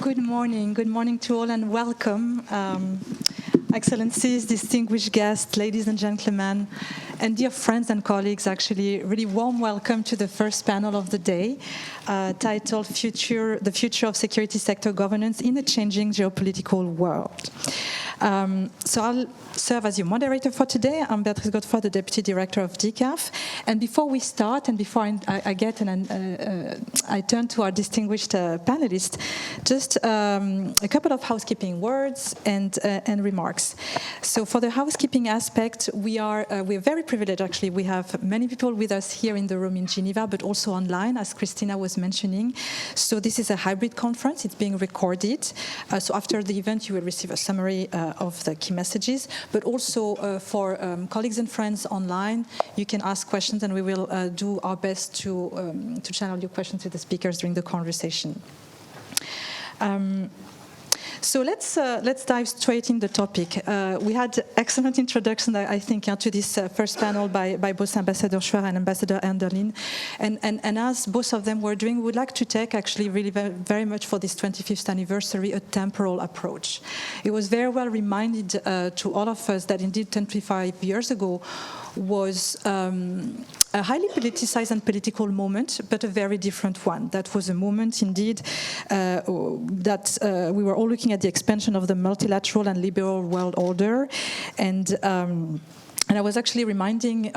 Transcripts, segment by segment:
Good morning to all and welcome. Excellencies, distinguished guests, ladies and gentlemen, and dear friends and colleagues, actually, really warm welcome to the first panel of the day, titled The Future of Security Sector Governance in a Changing Geopolitical World. So I'll serve as your moderator for today. I'm Beatrice Godefroy, the Deputy Director of DCAF. And before we start, and before I turn to our distinguished panelists, just a couple of housekeeping words and remarks. So for the housekeeping aspect, we are very privileged, actually. We have many people with us here in the room in Geneva, but also online, as Christina was mentioning. So this is a hybrid conference. It's being recorded. So after the event, you will receive a summary of the key messages, but also for colleagues and friends online, you can ask questions, and we will do our best to channel your questions to the speakers during the conversation. So let's dive straight in the topic. We had excellent introduction, I think, to this first panel by both Ambassador Schwer and Ambassador Enderlin. And as both of them were doing, we would like to take actually really very much for this 25th anniversary a temporal approach. It was very well reminded to all of us that indeed 25 years ago was a highly politicized and political moment, but a very different one. That was a moment, indeed, that we were all looking at the expansion of the multilateral and liberal world order, and I was actually reminding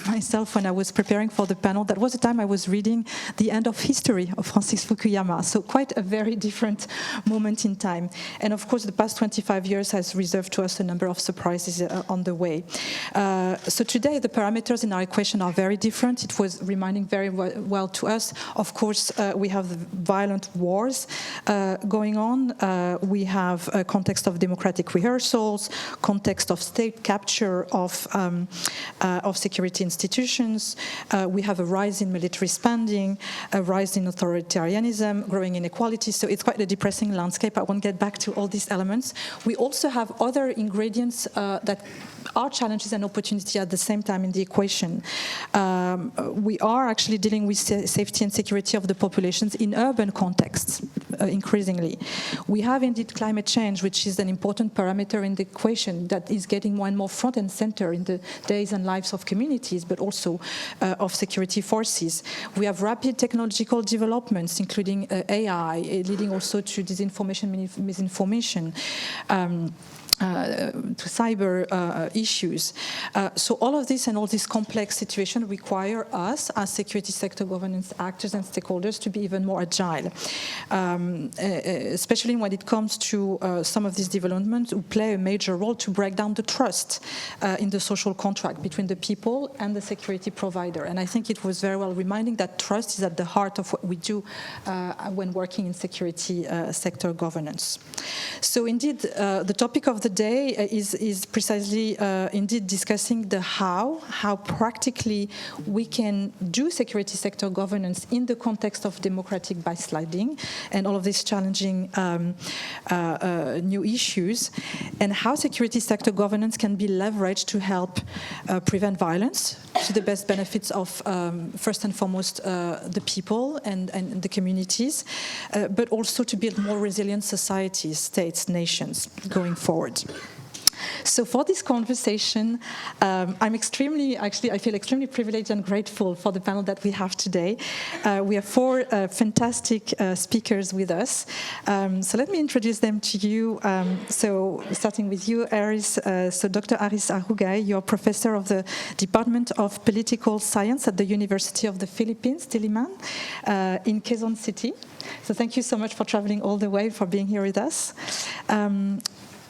myself when I was preparing for the panel, that was the time I was reading The End of History of Francis Fukuyama, so quite a very different moment in time. And of course, the past 25 years has reserved to us a number of surprises on the way. So today, the parameters in our equation are very different. It was reminding very well to us. Of course, we have violent wars going on. We have a context of democratic rehearsals, context of state capture of security institutions. We have a rise in military spending, a rise in authoritarianism, growing inequality. So it's quite a depressing landscape. I won't get back to all these elements. We also have other ingredients that are challenges and opportunity at the same time in the equation. We are actually dealing with safety and security of the populations in urban contexts, increasingly. We have indeed climate change, which is an important parameter in the equation that is getting more and more front and center in the days and lives of communities, but also of security forces. We have rapid technological developments, including AI, leading also to disinformation, misinformation, to cyber issues. So all of this and all this complex situation require us as security sector governance actors and stakeholders to be even more agile, especially when it comes to some of these developments who play a major role to break down the trust in the social contract between the people and the security provider. And I think it was very well reminding that trust is at the heart of what we do when working in security sector governance. So indeed, the topic of the day is precisely indeed discussing the how practically we can do security sector governance in the context of democratic backsliding and all of these challenging new issues, and how security sector governance can be leveraged to help prevent violence to the best benefits of first and foremost the people and the communities, but also to build more resilient societies, states, nations going forward. So for this conversation, I feel extremely privileged and grateful for the panel that we have today. We have four fantastic speakers with us. So let me introduce them to you. So starting with you, Aris. So Dr. Aris Arugay, you're professor of the Department of Political Science at the University of the Philippines, Diliman, in Quezon City. So thank you so much for traveling all the way, for being here with us.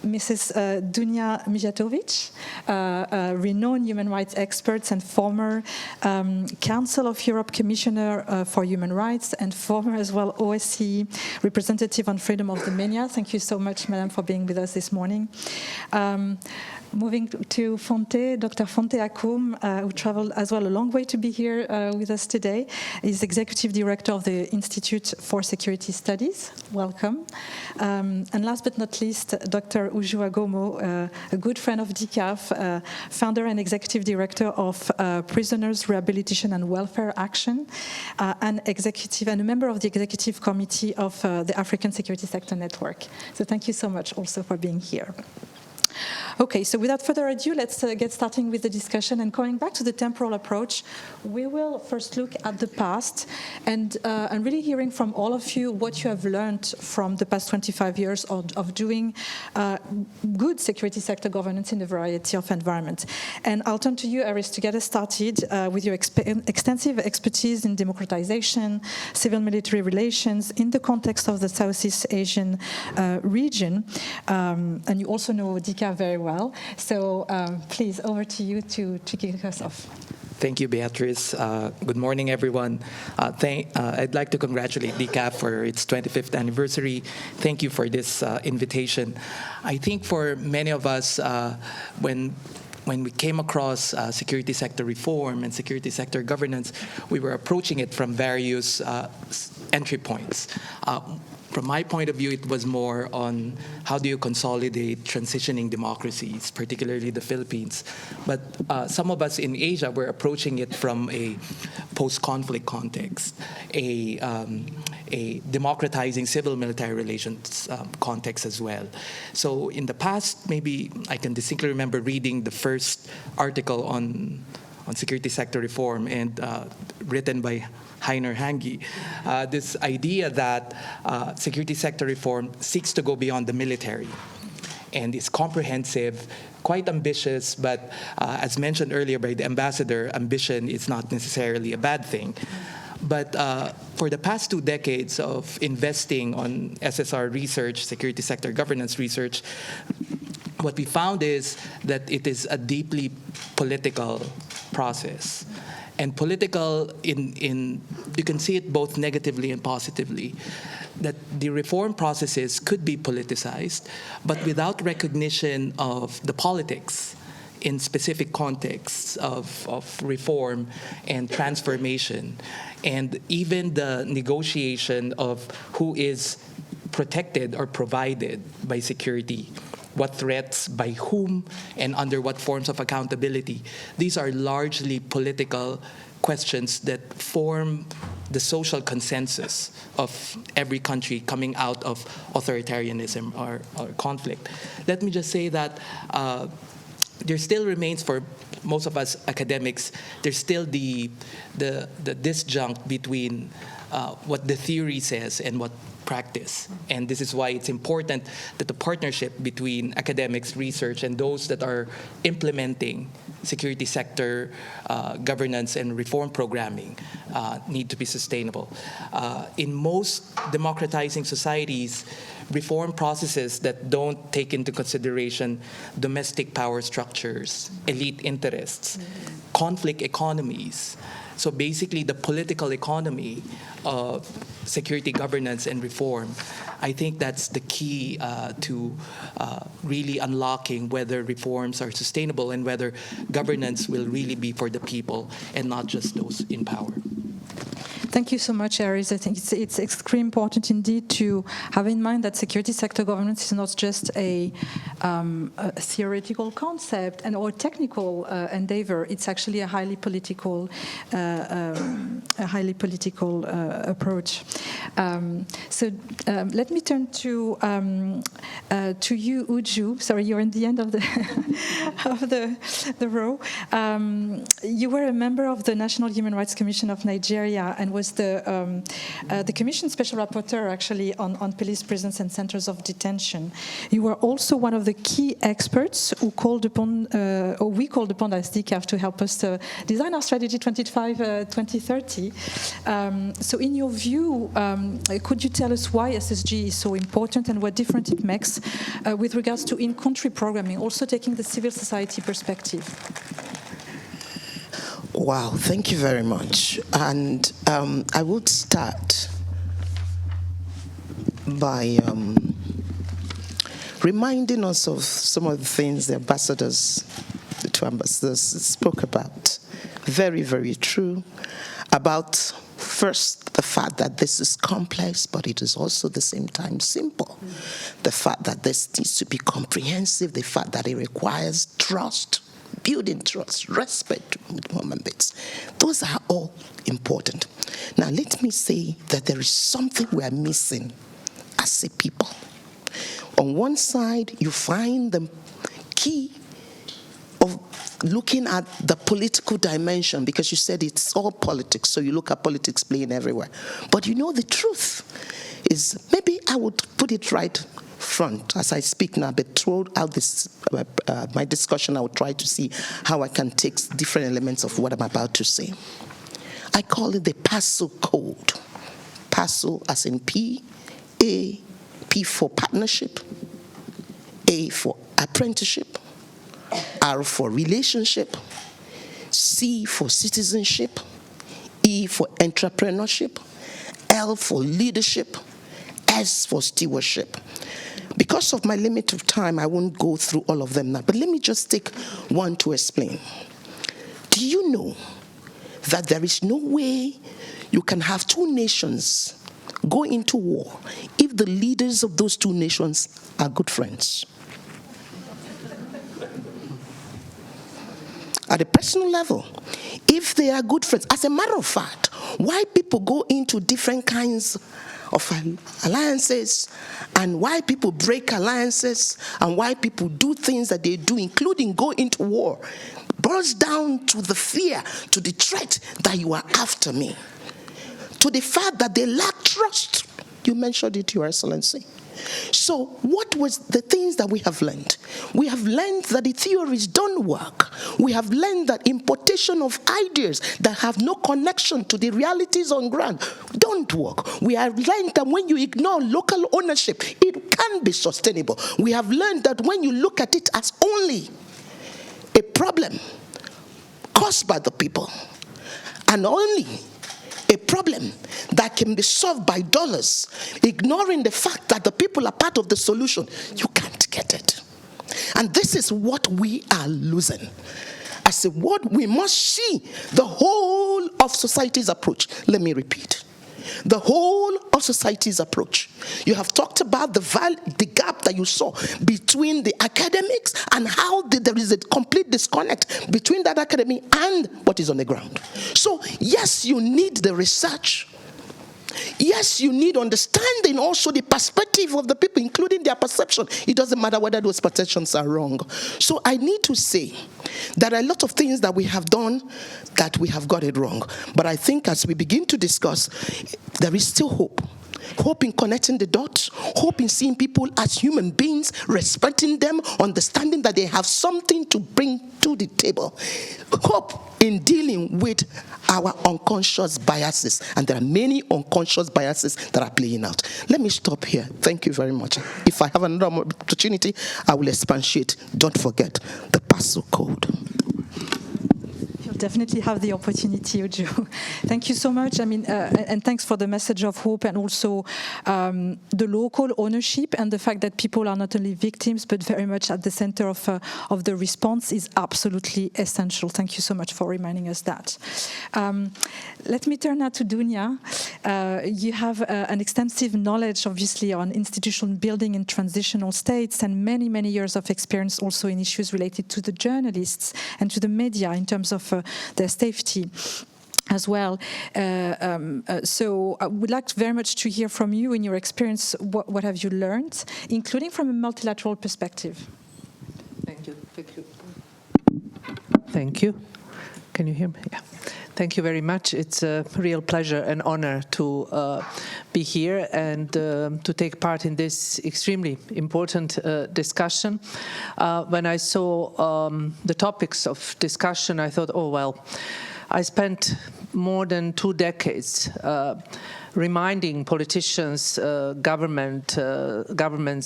Mrs. Dunia Mijatovic, a renowned human rights expert and former Council of Europe Commissioner for Human Rights and former as well OSCE representative on freedom of the media. Thank you so much, Madam, for being with us this morning. moving to Fonte, Dr. Fonte Akoum, who traveled as well a long way to be here with us today, is Executive Director of the Institute for Security Studies. Welcome. And last but not least, Dr. Uju Agomo, a good friend of DCAF, founder and Executive Director of Prisoners Rehabilitation and Welfare Action, and a member of the Executive Committee of the African Security Sector Network. So thank you so much also for being here. Okay, so without further ado, let's get starting with the discussion. And coming back to the temporal approach, we will first look at the past and really hearing from all of you what you have learned from the past 25 years of doing good security sector governance in a variety of environments. And I'll turn to you, Aris, to get us started with your extensive expertise in democratization, civil-military relations in the context of the Southeast Asian region. And you also know DCAF very well. So please, over to you to kick us off. Thank you, Beatrice. Good morning, everyone. I'd like to congratulate DCAF for its 25th anniversary. Thank you for this invitation. I think for many of us, when we came across security sector reform and security sector governance, we were approaching it from various entry points. From my point of view, it was more on how do you consolidate transitioning democracies, particularly the Philippines. But some of us in Asia were approaching it from a post-conflict context, a democratizing civil-military relations context as well. So in the past, maybe I can distinctly remember reading the first article on security sector reform and written by Heiner Hangi, this idea that security sector reform seeks to go beyond the military and is comprehensive, quite ambitious, but as mentioned earlier by the ambassador, ambition is not necessarily a bad thing. But for the past 2 decades of investing on SSR research, security sector governance research, what we found is that it is a deeply political process. And political, you can see it both negatively and positively, that the reform processes could be politicized, but without recognition of the politics in specific contexts of reform and transformation, and even the negotiation of who is protected or provided by security, what threats, by whom, and under what forms of accountability. These are largely political questions that form the social consensus of every country coming out of authoritarianism or conflict. Let me just say that there still remains, for most of us academics, there's still the disjunct between what the theory says and what practice. And this is why it's important that the partnership between academics, research, and those that are implementing security sector governance and reform programming need to be sustainable. In most democratizing societies, reform processes that don't take into consideration domestic power structures, elite interests, conflict economies. So basically, the political economy of security governance and reform, I think that's the key to really unlocking whether reforms are sustainable and whether governance will really be for the people and not just those in power. Thank you so much, Aris. I think it's extremely important indeed to have in mind that security sector governance is not just a theoretical concept or a technical endeavor. It's actually a highly political approach. So let me turn to you, Uju. Sorry, you're in the end of the the row. You were a member of the National Human Rights Commission of Nigeria and was the Commission Special Rapporteur actually on police prisons and centers of detention. You were also one of the key experts who called upon, or we called upon as DCAF to help us to design our strategy 2030. So in your view, could you tell us why SSG is so important and what difference it makes with regards to in-country programming, also taking the civil society perspective? Wow, thank you very much. And I would start by reminding us of some of the things the two ambassadors spoke about. Very, very true. About, first, the fact that this is complex, but it is also at the same time simple. The fact that this needs to be comprehensive, the fact that it requires trust, building trust, respect with human beings. Those are all important. Now, let me say that there is something we are missing as a people. On one side, you find the key of looking at the political dimension, because you said it's all politics, so you look at politics playing everywhere. But you know, the truth is, maybe I would put it right front as I speak now, but throughout this my discussion, I will try to see how I can take different elements of what I'm about to say. I call it the PASO code. PASO as in P for partnership, A for apprenticeship, R for relationship, C for citizenship, E for entrepreneurship, L for leadership, S for stewardship. Because of my limit of time, I won't go through all of them now, but let me just take one to explain. Do you know that there is no way you can have two nations go into war if the leaders of those two nations are good friends? At a personal level, if they are good friends, as a matter of fact, why people go into different kinds of alliances and why people break alliances and why people do things that they do, including go into war, boils down to the fear, to the threat that you are after me, to the fact that they lack trust. You mentioned it, Your Excellency. So what was the things that we have learned? We have learned that the theories don't work. We have learned that importation of ideas that have no connection to the realities on ground don't work. We have learned that when you ignore local ownership, it can be sustainable. We have learned that when you look at it as only a problem caused by the people and only a problem that can be solved by dollars, ignoring the fact that the people are part of the solution, you can't get it. And this is what we are losing. As a word, we must see the whole of society's approach. Let me repeat. The whole of society's approach. You have talked about the gap that you saw between the academics and how there is a complete disconnect between that academy and what is on the ground. So, yes, you need the research. Yes, you need understanding also the perspective of the people, including their perception. It doesn't matter whether those perceptions are wrong. So I need to say there are a lot of things that we have done that we have got it wrong. But I think as we begin to discuss, there is still hope. Hope in connecting the dots, hope in seeing people as human beings, respecting them, understanding that they have something to bring to the table. Hope in dealing with our unconscious biases. And there are many unconscious biases that are playing out. Let me stop here. Thank you very much. If I have another opportunity, I will expatiate. Don't forget the PASO code. Definitely have the opportunity, Uju. Thank you so much. I mean, and thanks for the message of hope and also the local ownership and the fact that people are not only victims but very much at the center of the response is absolutely essential. Thank you so much for reminding us that. Let me turn now to Dunya. You have an extensive knowledge, obviously, on institutional building in transitional states and many, many years of experience also in issues related to the journalists and to the media in terms of their safety as well. So I would like very much to hear from you in your experience, what have you learned, including from a multilateral perspective? Thank you. Thank you. Thank you. Can you hear me? Yeah. Thank you very much. It's a real pleasure and honor to be here and to take part in this extremely important discussion. When I saw the topics of discussion, I thought, oh, well, I spent more than 2 decades reminding politicians, governments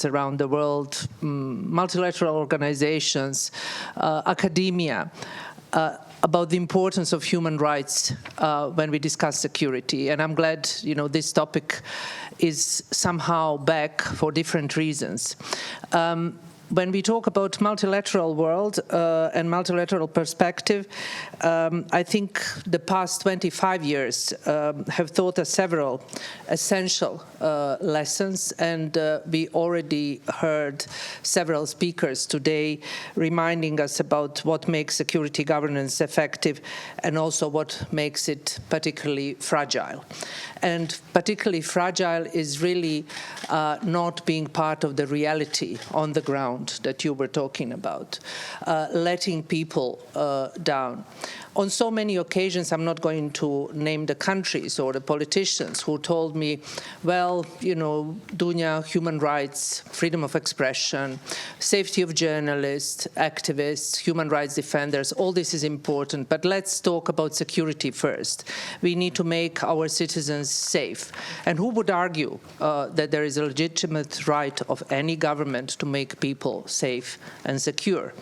around the world, multilateral organizations, academia, about the importance of human rights when we discuss security. And I'm glad, this topic is somehow back for different reasons. When we talk about multilateral world and multilateral perspective, I think the past 25 years have taught us several essential lessons, and we already heard several speakers today reminding us about what makes security governance effective and also what makes it particularly fragile. And particularly fragile is really not being part of the reality on the ground that you were talking about, letting people down. On so many occasions, I'm not going to name the countries or the politicians who told me, well, Dunya, human rights, freedom of expression, safety of journalists, activists, human rights defenders, all this is important, but let's talk about security first. We need to make our citizens safe. And who would argue that there is a legitimate right of any government to make people safe and secure?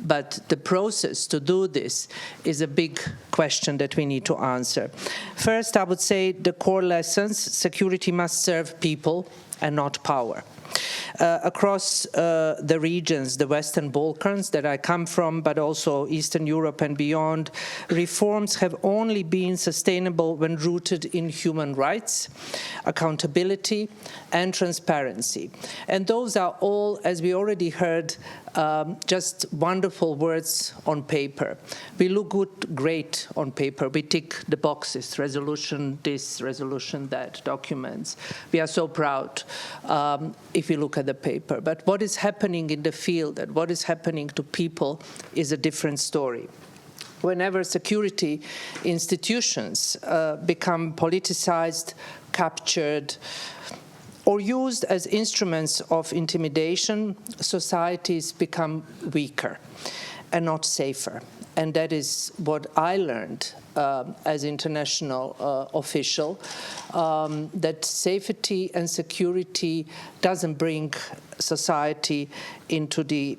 But the process to do this is a big question that we need to answer. First, I would say the core lessons: security must serve people and not power. Across the regions, the Western Balkans that I come from, but also Eastern Europe and beyond, reforms have only been sustainable when rooted in human rights, accountability, and transparency. And those are all, as we already heard, just wonderful words on paper. We look great on paper. We tick the boxes, resolution this, resolution that, documents. We are so proud if you look at the paper. But what is happening in the field and what is happening to people is a different story. Whenever security institutions become politicized, captured, or used as instruments of intimidation, societies become weaker and not safer. And that is what I learned as international official, that safety and security doesn't bring society into the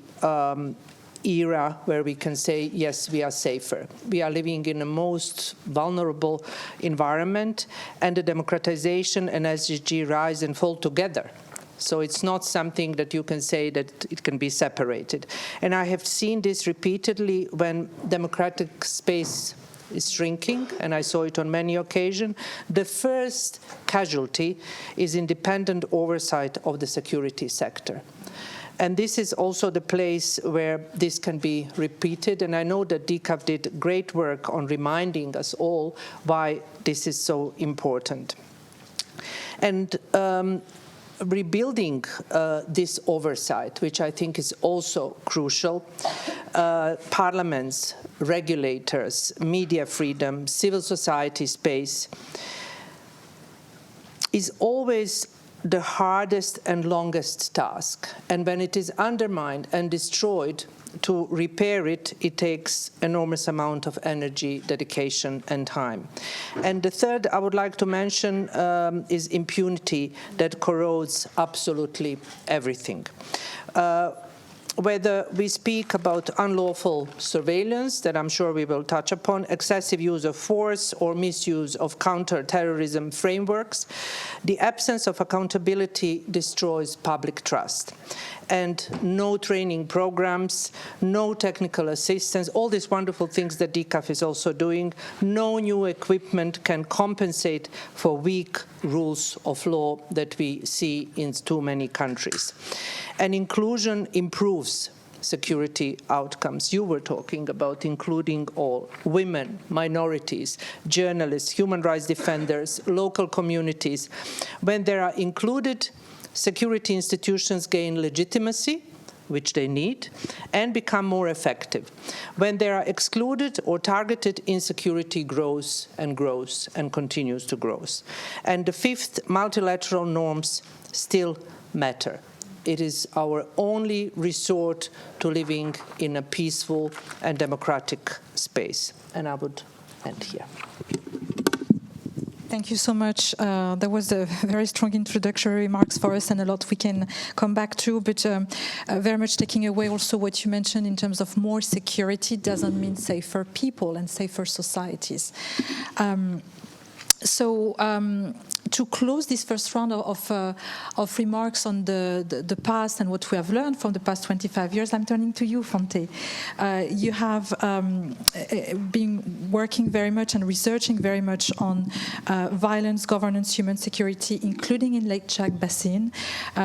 era where we can say, yes, we are safer. We are living in a most vulnerable environment, and the democratization and SDG rise and fall together. So it's not something that you can say that it can be separated. And I have seen this repeatedly when democratic space is shrinking, and I saw it on many occasions. The first casualty is independent oversight of the security sector. And this is also the place where this can be repeated. And I know that DCAF did great work on reminding us all why this is so important. And rebuilding this oversight, which I think is also crucial, parliaments, regulators, media freedom, civil society space, is always the hardest and longest task. And when it is undermined and destroyed, to repair it, it takes enormous amount of energy, dedication, and time. And the third I would like to mention is impunity that corrodes absolutely everything. Whether we speak about unlawful surveillance, that I'm sure we will touch upon, excessive use of force or misuse of counter-terrorism frameworks, the absence of accountability destroys public trust. And no training programs, no technical assistance, all these wonderful things that DCAF is also doing, no new equipment can compensate for weak rules of law that we see in too many countries. And inclusion improves security outcomes. You were talking about including all: women, minorities, journalists, human rights defenders, local communities. When they are included, security institutions gain legitimacy, which they need, and become more effective. When they are excluded or targeted, insecurity grows and grows and continues to grow. And the fifth, multilateral norms still matter. It is our only resort to living in a peaceful and democratic space. And I would end here. Thank you so much. That was a very strong introductory remarks for us and a lot we can come back to, but very much taking away also what you mentioned in terms of more security doesn't mean safer people and safer societies. To close this first round of remarks on the past and what we have learned from the past 25 years, I'm turning to you, Fonte. You have been working very much and researching very much on violence, governance, human security, including in Lake Chad Basin.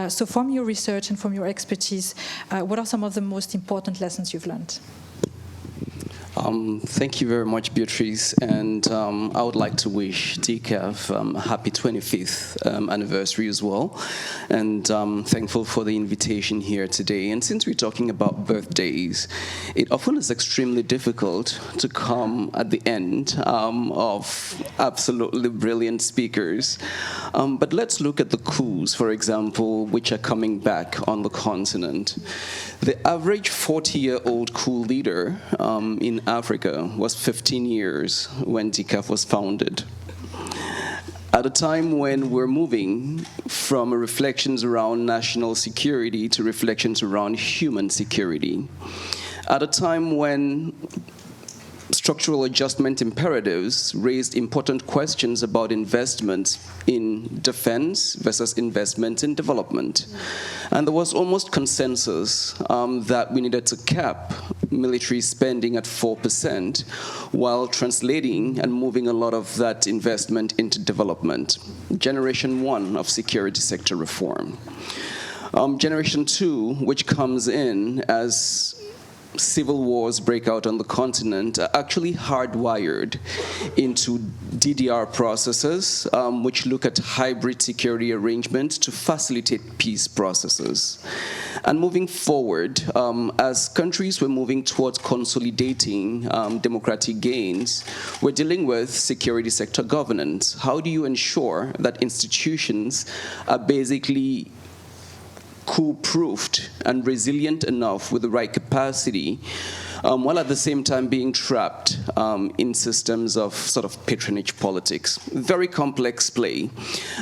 So from your research and from your expertise, what are some of the most important lessons you've learned? Thank you very much, Beatrice, and I would like to wish DCAF a happy 25th anniversary as well, and thankful for the invitation here today. And since we're talking about birthdays, it often is extremely difficult to come at the end of absolutely brilliant speakers. But let's look at the coups, for example, which are coming back on the continent. The average 40-year-old coup leader in Africa was 15 years when DCAF was founded. At a time when we're moving from reflections around national security to reflections around human security. At a time when structural adjustment imperatives raised important questions about investment in defense versus investment in development. And there was almost consensus that we needed to cap military spending at 4% while translating and moving a lot of that investment into development. Generation 1 of security sector reform. Generation 2, which comes in as civil wars break out on the continent, are actually hardwired into DDR processes, which look at hybrid security arrangements to facilitate peace processes. And moving forward, as countries were moving towards consolidating democratic gains, we're dealing with security sector governance. How do you ensure that institutions are basically coup-proofed and resilient enough with the right capacity, while at the same time being trapped in systems of sort of patronage politics? Very complex play.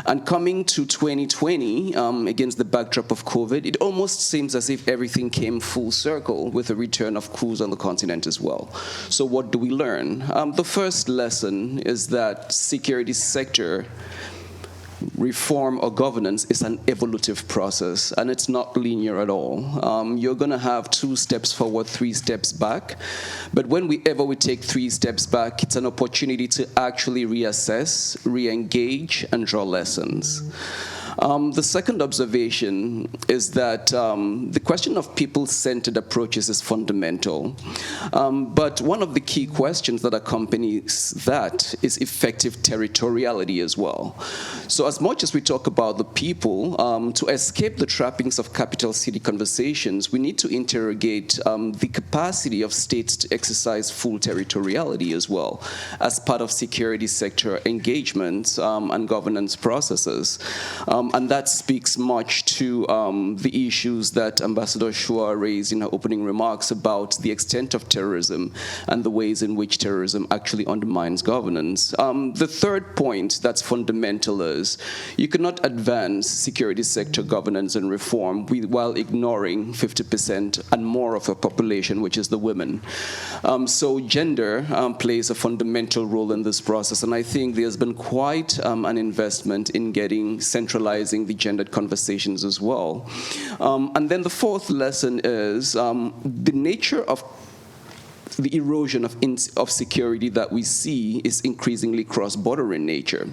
And coming to 2020, against the backdrop of COVID, it almost seems as if everything came full circle with the return of coups on the continent as well. So what do we learn? The first lesson is that security sector reform or governance is an evolutive process, and it's not linear at all. You're going to have 2 steps forward, 3 steps back, but whenever we take 3 steps back, it's an opportunity to actually reassess, re-engage, and draw lessons. The second observation is that the question of people-centered approaches is fundamental. But one of the key questions that accompanies that is effective territoriality as well. So as much as we talk about the people, to escape the trappings of capital city conversations, we need to interrogate the capacity of states to exercise full territoriality as well as part of security sector engagements and governance processes. And that speaks much to the issues that Ambassador Shua raised in her opening remarks about the extent of terrorism and the ways in which terrorism actually undermines governance. The third point that's fundamental is you cannot advance security sector governance and reform while ignoring 50% and more of a population, which is the women. So gender plays a fundamental role in this process, and I think there's been quite an investment in getting centralizing the gendered conversations as well. And then the fourth lesson is the nature of the erosion of security that we see is increasingly cross-border in nature.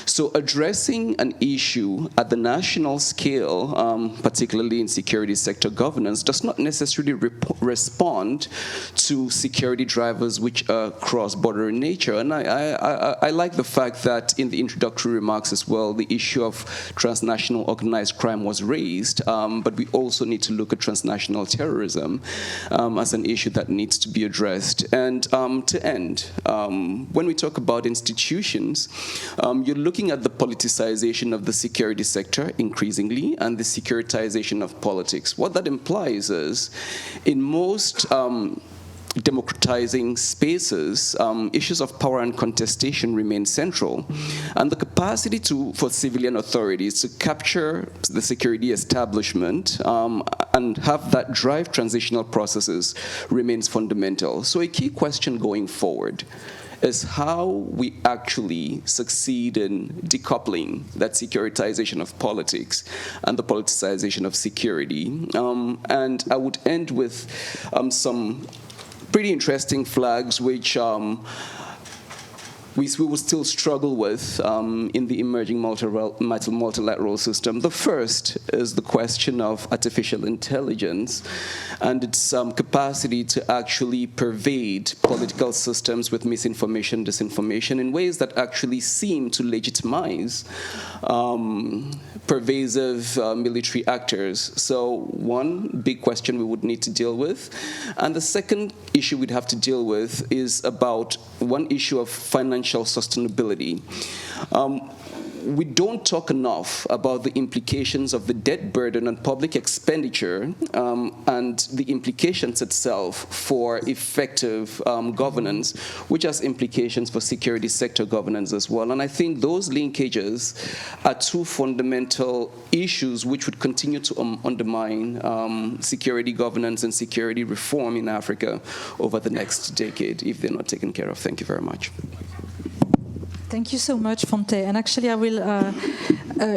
So addressing an issue at the national scale, particularly in security sector governance, does not necessarily respond to security drivers which are cross-border in nature. And I like the fact that in the introductory remarks as well, the issue of transnational organized crime was raised, but we also need to look at transnational terrorism as an issue that needs to be addressed. And to end, when we talk about institutions, you're looking at the politicization of the security sector increasingly and the securitization of politics. What that implies is, in most democratizing spaces, issues of power and contestation remain central. And the capacity for civilian authorities to capture the security establishment and have that drive transitional processes remains fundamental. So a key question going forward is how we actually succeed in decoupling that securitization of politics and the politicization of security. And I would end with some pretty interesting flags which we will still struggle with in the emerging multilateral system. The first is the question of artificial intelligence and its capacity to actually pervade political systems with misinformation, disinformation in ways that actually seem to legitimize pervasive military actors. So one big question we would need to deal with. And the second issue we'd have to deal with is about one issue of financial sustainability. We don't talk enough about the implications of the debt burden on public expenditure and the implications itself for effective governance, which has implications for security sector governance as well. And I think those linkages are two fundamental issues which would continue to undermine security governance and security reform in Africa over the next decade if they're not taken care of. Thank you very much. Thank you so much, Fonte. And actually, I will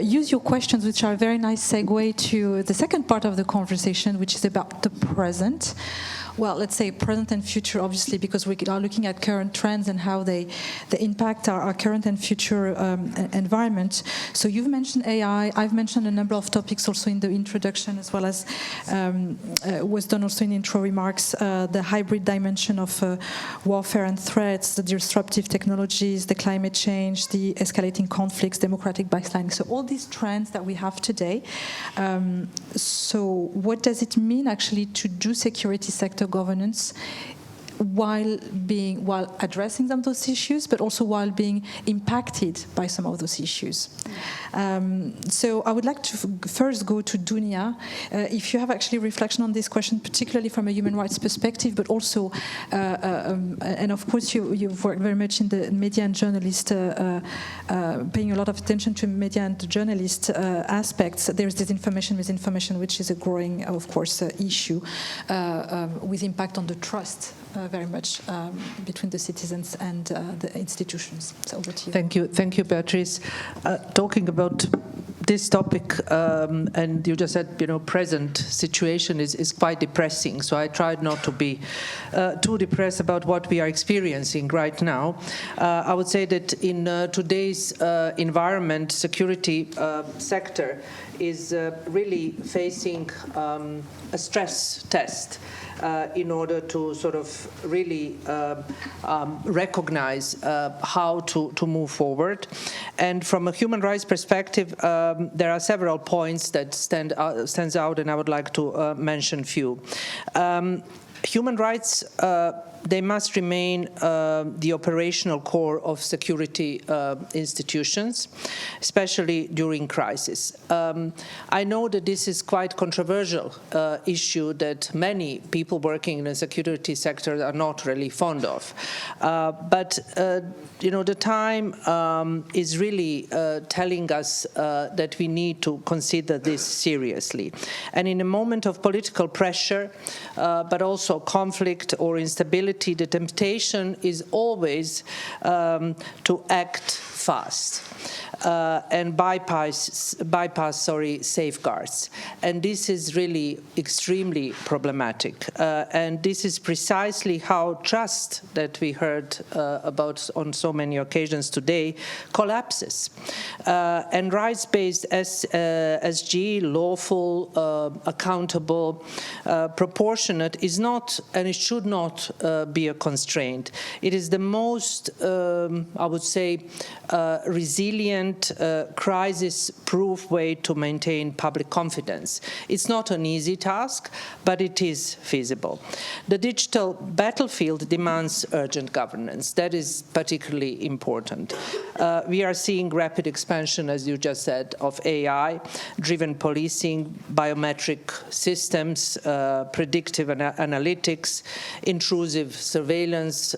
use your questions, which are a very nice segue to the second part of the conversation, which is about the present. Well, let's say present and future, obviously, because we are looking at current trends and how they impact our current and future environment. So you've mentioned AI. I've mentioned a number of topics also in the introduction, as well as was done also in intro remarks, the hybrid dimension of warfare and threats, the disruptive technologies, the climate change, the escalating conflicts, democratic backsliding. So all these trends that we have today. So what does it mean actually to do security sector governance while addressing some of those issues, but also while being impacted by some of those issues? So I would like to first go to Dunia. If you have actually reflection on this question, particularly from a human rights perspective, but also, and of course you've worked very much in the media and journalist, paying a lot of attention to media and journalist aspects. There's disinformation, misinformation, which is a growing, of course, issue with impact on the trust very much between the citizens and the institutions. So over to you. Thank you, Beatrice. Talking about this topic, and you just said, present situation is quite depressing. So I tried not to be too depressed about what we are experiencing right now. I would say that in today's environment, security sector is really facing a stress test in order to sort of really recognize how to move forward. And from a human rights perspective, there are several points that stands out, and I would like to mention a few. Human rights, they must remain the operational core of security institutions, especially during crisis. I know that this is quite controversial issue that many people working in the security sector are not really fond of. But the time is really telling us that we need to consider this seriously. And in a moment of political pressure, but also conflict or instability, the temptation is always to act fast and bypass safeguards. And this is really extremely problematic. And this is precisely how trust that we heard about on so many occasions today collapses. And rights-based SG, lawful, accountable, proportionate, is not, and it should not be a constraint. It is the most, I would say, resilient, crisis-proof way to maintain public confidence. It's not an easy task, but it is feasible. The digital battlefield demands urgent governance. That is particularly important. We are seeing rapid expansion, as you just said, of AI-driven policing, biometric systems, predictive analytics, intrusive intrusive surveillance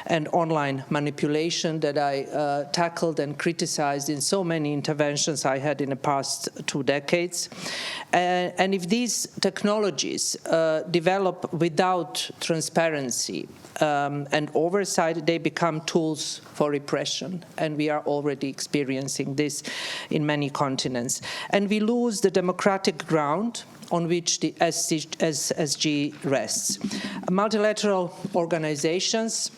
and online manipulation that I tackled and criticized in so many interventions I had in the past 2 decades. And if these technologies develop without transparency and oversight, they become tools for repression. And we are already experiencing this in many continents. And we lose the democratic ground on which the SSG rests. Multilateral organizations,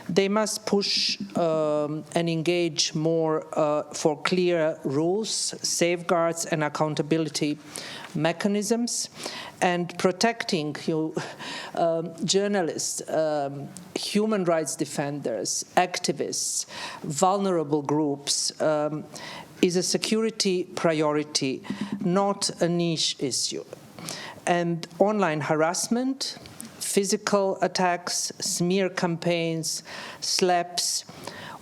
they must push and engage more for clear rules, safeguards, and accountability mechanisms, and protecting journalists, human rights defenders, activists, vulnerable groups, is a security priority, not a niche issue. And online harassment, physical attacks, smear campaigns, slaps,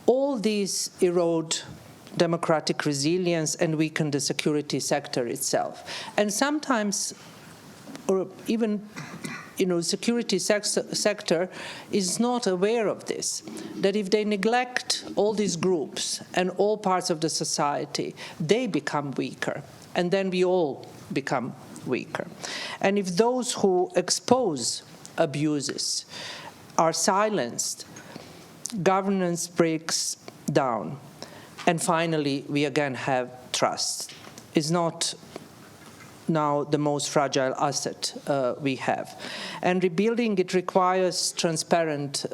all these erode democratic resilience and weaken the security sector itself. And sometimes, or even security sector is not aware of this, that if they neglect all these groups and all parts of the society, they become weaker, and then we all become weaker. And if those who expose abuses are silenced, governance breaks down. And finally, we again have trust. It's not now the most fragile asset we have. And rebuilding it requires transparent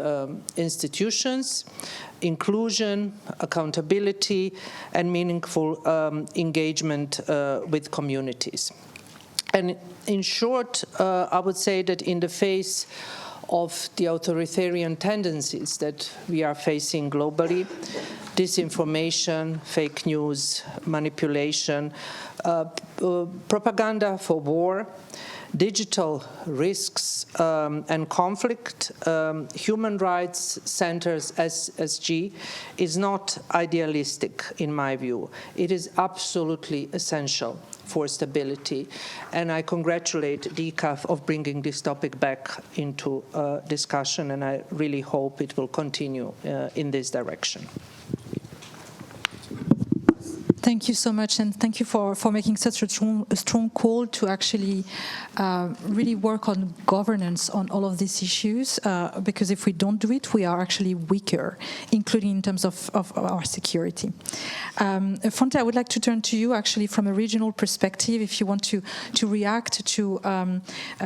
institutions, inclusion, accountability, and meaningful engagement with communities. And in short, I would say that in the face of the authoritarian tendencies that we are facing globally, disinformation, fake news, manipulation, propaganda for war, digital risks and conflict, human rights centers SSG is not idealistic in my view. It is absolutely essential for stability, and I congratulate DCAF of bringing this topic back into discussion, and I really hope it will continue in this direction. Thank you so much, and thank you for making such a strong call to actually really work on governance on all of these issues, because if we don't do it, we are actually weaker, including in terms of our security. Fonte, I would like to turn to you actually from a regional perspective, if you want to react to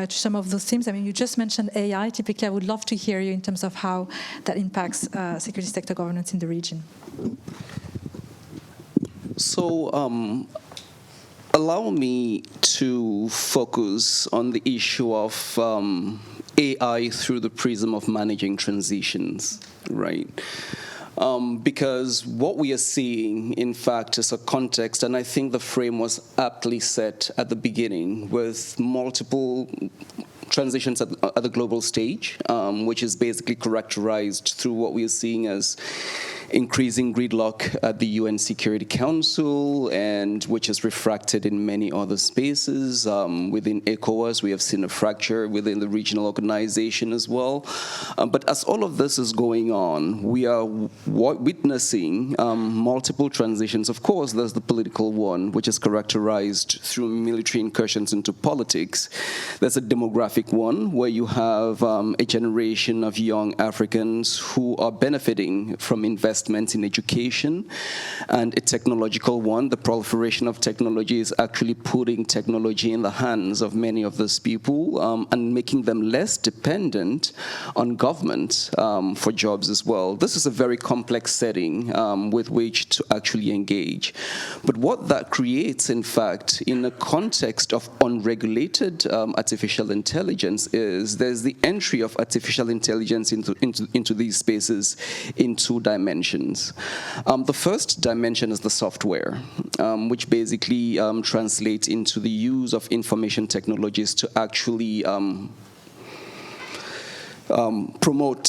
some of those themes. I mean, you just mentioned AI. Typically, I would love to hear you in terms of how that impacts security sector governance in the region. So allow me to focus on the issue of AI through the prism of managing transitions, right? Because what we are seeing, in fact, is a context, and I think the frame was aptly set at the beginning, with multiple transitions at the global stage, which is basically characterized through what we are seeing as increasing gridlock at the UN Security Council, and which is refracted in many other spaces. Within ECOWAS, we have seen a fracture within the regional organization as well. But as all of this is going on, we are witnessing multiple transitions. Of course, there's the political one, which is characterized through military incursions into politics. There's a demographic one, where you have a generation of young Africans who are benefiting from investment in education, and a technological one. The proliferation of technology is actually putting technology in the hands of many of these people and making them less dependent on government for jobs as well. This is a very complex setting with which to actually engage. But what that creates, in fact, in a context of unregulated artificial intelligence, is there's the entry of artificial intelligence into these spaces in 2 dimensions. The first dimension is the software, which basically translates into the use of information technologies to actually promote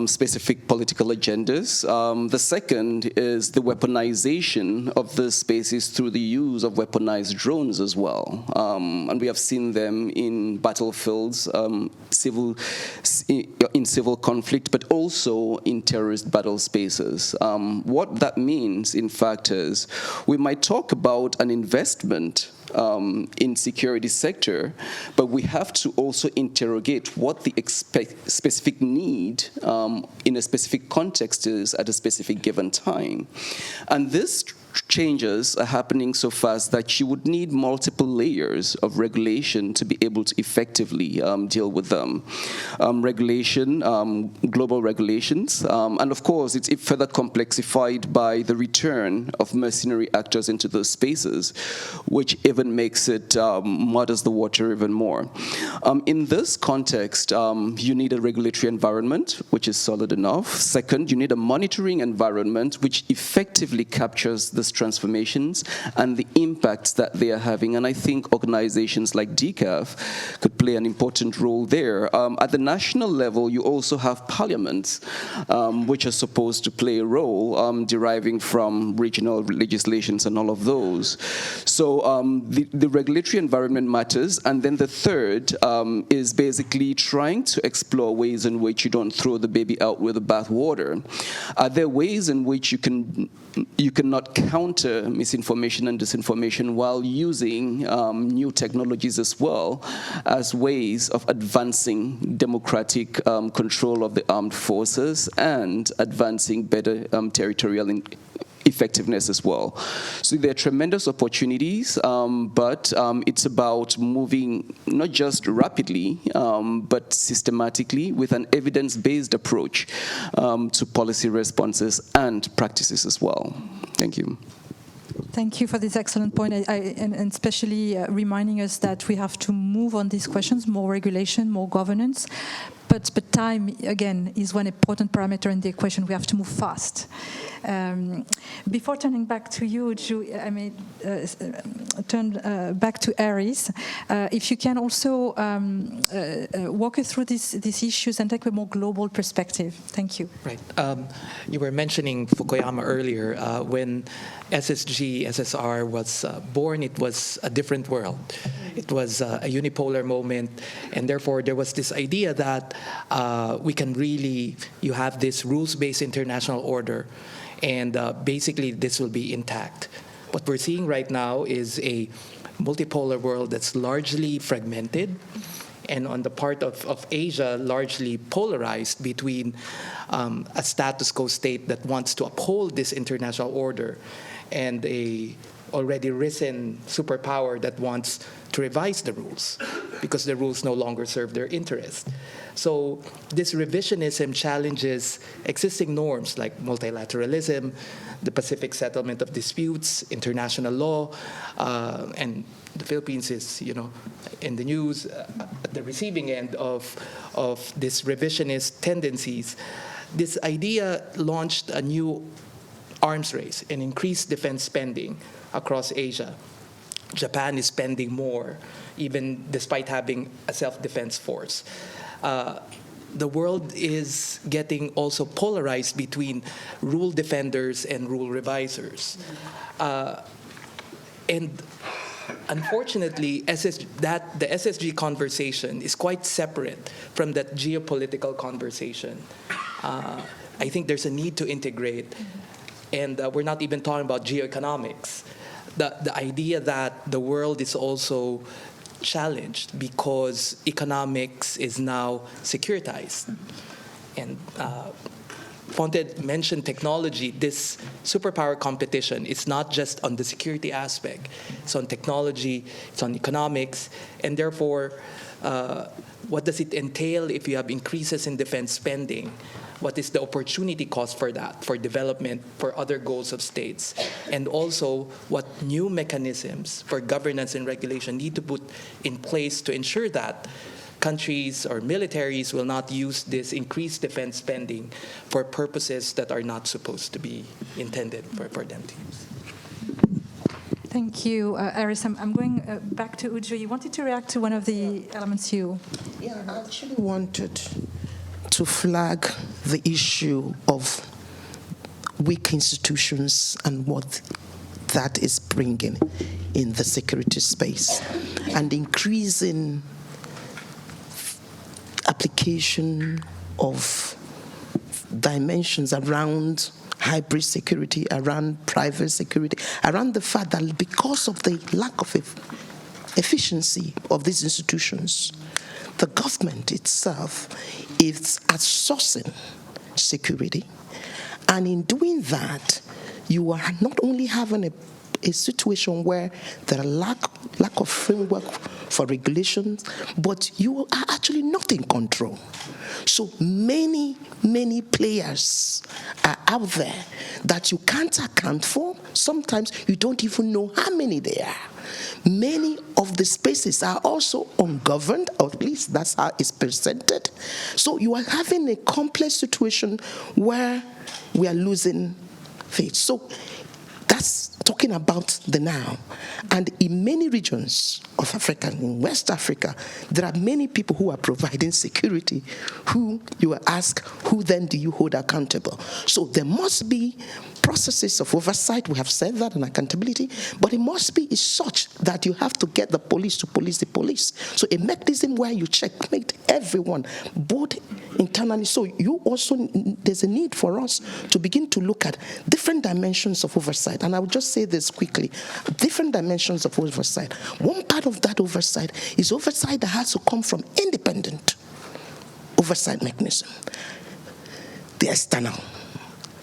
specific political agendas. The second is the weaponization of the spaces through the use of weaponized drones as well. And we have seen them in battlefields, in civil conflict, but also in terrorist battle spaces. What that means, in fact, is we might talk about an investment in security sector, but we have to also interrogate what the specific need in a specific context is at a specific given time. And this changes are happening so fast that you would need multiple layers of regulation to be able to effectively deal with them. Regulation, global regulations, and of course it's further complexified by the return of mercenary actors into those spaces, which even makes it muddles the water even more. In this context, you need a regulatory environment which is solid enough. Second, you need a monitoring environment which effectively captures the transformations and the impacts that they are having. And I think organizations like DCAF could play an important role there. At the national level, you also have parliaments, which are supposed to play a role deriving from regional legislations and all of those. So the regulatory environment matters. And then the third is basically trying to explore ways in which you don't throw the baby out with the bathwater. Are there ways in which you cannot counter misinformation and disinformation while using new technologies as well as ways of advancing democratic control of the armed forces and advancing better territorial effectiveness as well. So there are tremendous opportunities, but it's about moving not just rapidly, but systematically with an evidence-based approach to policy responses and practices as well. Thank you. Thank you for this excellent point, and especially reminding us that we have to move on these questions, more regulation, more governance. But time, again, is one important parameter in the equation. We have to move fast. Before turning back to you, I may turn back to Aries. If you can also walk us through these issues and take a more global perspective. Thank you. Right. You were mentioning Fukuyama earlier. When SSR was born, it was a different world. It was a unipolar moment, and therefore there was this idea that you have this rules-based international order, and basically this will be intact. What we're seeing right now is a multipolar world that's largely fragmented, and on the part of Asia, largely polarized between a status quo state that wants to uphold this international order and a already risen superpower that wants to revise the rules because the rules no longer serve their interest. So this revisionism challenges existing norms like multilateralism, the Pacific settlement of disputes, international law, and the Philippines is, in the news at the receiving end of this revisionist tendencies. This idea launched a new arms race and increased defense spending across Asia. Japan is spending more, even despite having a self-defense force. The world is getting also polarized between rule defenders and rule revisers. And unfortunately, the SSG conversation is quite separate from that geopolitical conversation. I think there's a need to integrate. And we're not even talking about geoeconomics. The idea that the world is also challenged because economics is now securitized. And Ponte mentioned technology. This superpower competition is not just on the security aspect. It's on technology, it's on economics, and therefore, what does it entail if you have increases in defense spending? What is the opportunity cost for that, for development, for other goals of states? And also, what new mechanisms for governance and regulation need to put in place to ensure that countries or militaries will not use this increased defense spending for purposes that are not supposed to be intended for them to use. Thank you, Aris. I'm going back to Uju. You wanted to react to one of the elements you... Yeah, I actually wanted to flag the issue of weak institutions and what that is bringing in the security space, and increasing application of dimensions around hybrid security, around private security, around the fact that because of the lack of efficiency of these institutions, the government itself is outsourcing security. And in doing that, you are not only having a situation where there are lack of framework for regulations, but you are actually not in control. So many players are out there that you can't account for. Sometimes you don't even know how many there are. Many of the spaces are also ungoverned, or at least that's how it's presented. So you are having a complex situation where we are losing faith. So that's talking about the now. And in many regions of Africa, in West Africa, there are many people who are providing security who you ask, who then do you hold accountable? So there must be processes of oversight, we have said that, and accountability, but it must be such that you have to get the police to police the police. So a mechanism where you checkmate everyone, both internally. So you also, there's a need for us to begin to look at different dimensions of oversight. And I will just say this quickly, different dimensions of oversight. One part of that oversight is oversight that has to come from independent oversight mechanism, the external.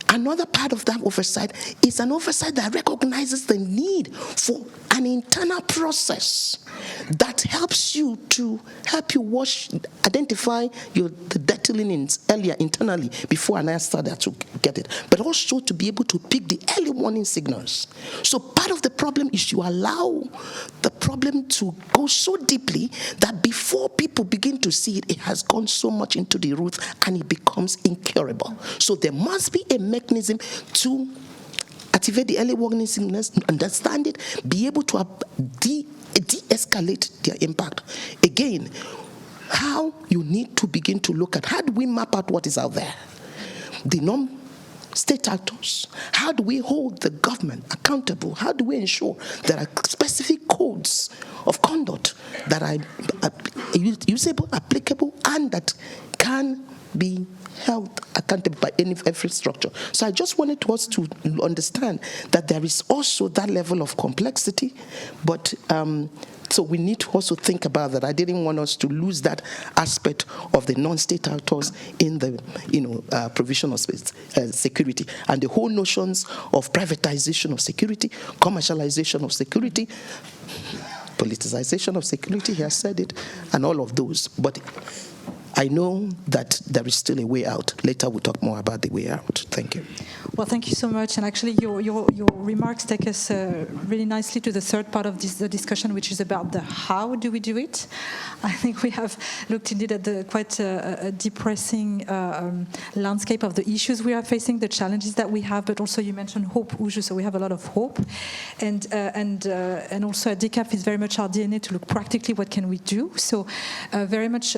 Another part of that oversight is an oversight that recognizes the need for an internal process that helps you identify the dirty linens earlier internally before an started to get it, but also to be able to pick the early warning signals. So part of the problem is you allow the problem to go so deeply that before people begin to see it, it has gone so much into the root and it becomes incurable. So there must be a mechanism to activate the early warning signals, understand it, be able to de-escalate their impact. Again, how you need to begin to look at how do we map out what is out there? The non-state actors. How do we hold the government accountable? How do we ensure there are specific codes of conduct that are usable, applicable, and that can be held accountable by every structure? So I just wanted us to understand that there is also that level of complexity, but so we need to also think about that. I didn't want us to lose that aspect of the non-state actors in the provision of security, and the whole notions of privatization of security, commercialization of security, politicization of security, he has said it, and all of those. But I know that there is still a way out. Later we'll talk more about the way out. Thank you. Well, thank you so much. And actually, your remarks take us really nicely to the third part of the discussion, which is about the how do we do it. I think we have looked indeed at the quite a depressing landscape of the issues we are facing, the challenges that we have, but also you mentioned hope, Uju, so we have a lot of hope. And also at DCAF is very much our DNA to look practically what can we do. So very much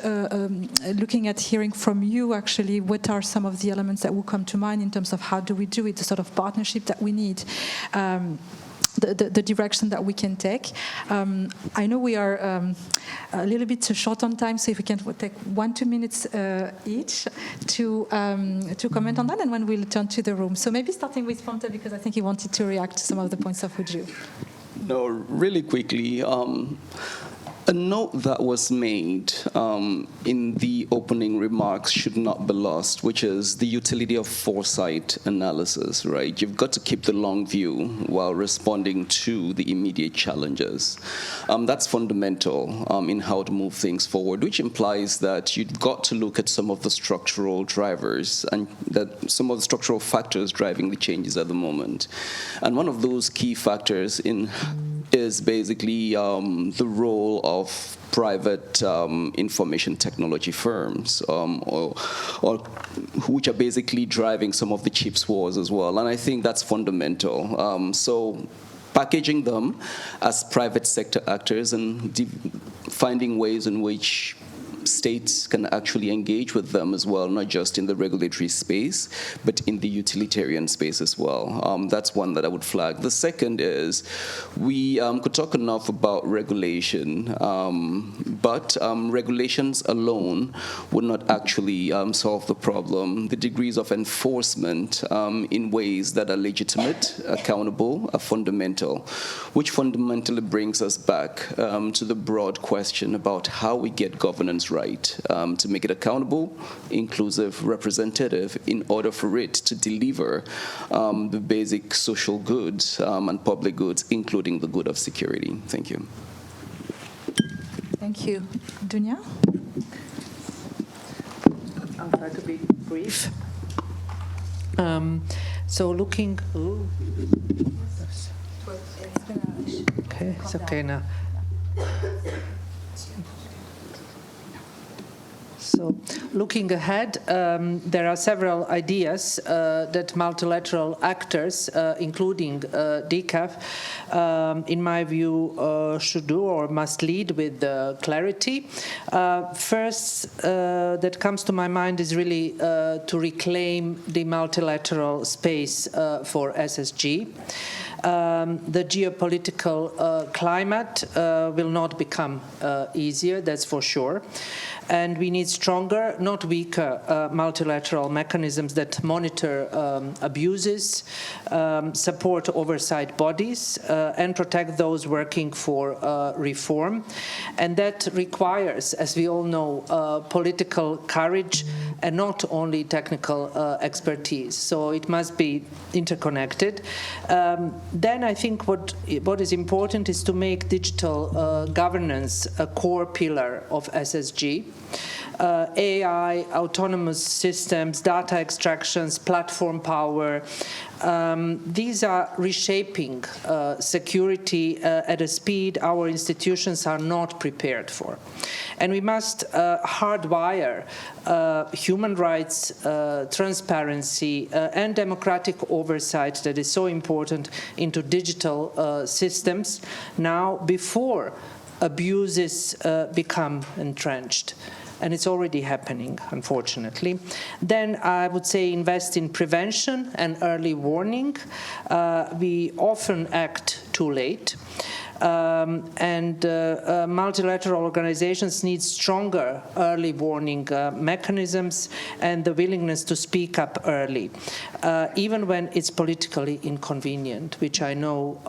looking at hearing from you, actually, what are some of the elements that will come to mind in terms of how do we do it, the sort of partnership that we need, the direction that we can take. I know we are a little bit short on time, so if we can take 1-2 minutes each to comment on that, and when we'll turn to the room. So maybe starting with Fonte, because I think he wanted to react to some of the points of Uju. No, really quickly. A note that was made in the opening remarks should not be lost, which is the utility of foresight analysis, right? You've got to keep the long view while responding to the immediate challenges. That's fundamental in how to move things forward, which implies that you've got to look at some of the structural drivers and that some of the structural factors driving the changes at the moment. And one of those key factors is basically the role of private information technology firms, or which are basically driving some of the chips wars as well. And I think that's fundamental. So packaging them as private sector actors and finding ways in which states can actually engage with them as well, not just in the regulatory space, but in the utilitarian space as well. That's one that I would flag. The second is we could talk enough about regulation, but regulations alone would not actually solve the problem. The degrees of enforcement in ways that are legitimate, accountable, are fundamental, which fundamentally brings us back to the broad question about how we get governance right, to make it accountable, inclusive, representative, in order for it to deliver the basic social goods and public goods, including the good of security. Thank you. Thank you. Dunya? I'll try to be brief. So looking... Ooh. Okay, it's okay now. So looking ahead, there are several ideas that multilateral actors, including DCAF, in my view, should do or must lead with clarity. First, that comes to my mind is really to reclaim the multilateral space for SSG. The geopolitical climate will not become easier, that's for sure. And we need stronger, not weaker, multilateral mechanisms that monitor abuses, support oversight bodies, and protect those working for reform. And that requires, as we all know, political courage and not only technical expertise. So it must be interconnected. Then I think what is important is to make digital governance a core pillar of SSG. AI, autonomous systems, data extractions, platform power, these are reshaping security at a speed our institutions are not prepared for. And we must hardwire human rights, transparency, and democratic oversight that is so important into digital systems now before abuses become entrenched. And it's already happening, unfortunately. Then I would say invest in prevention and early warning. We often act too late. Multilateral organizations need stronger early warning mechanisms and the willingness to speak up early, even when it's politically inconvenient, which I know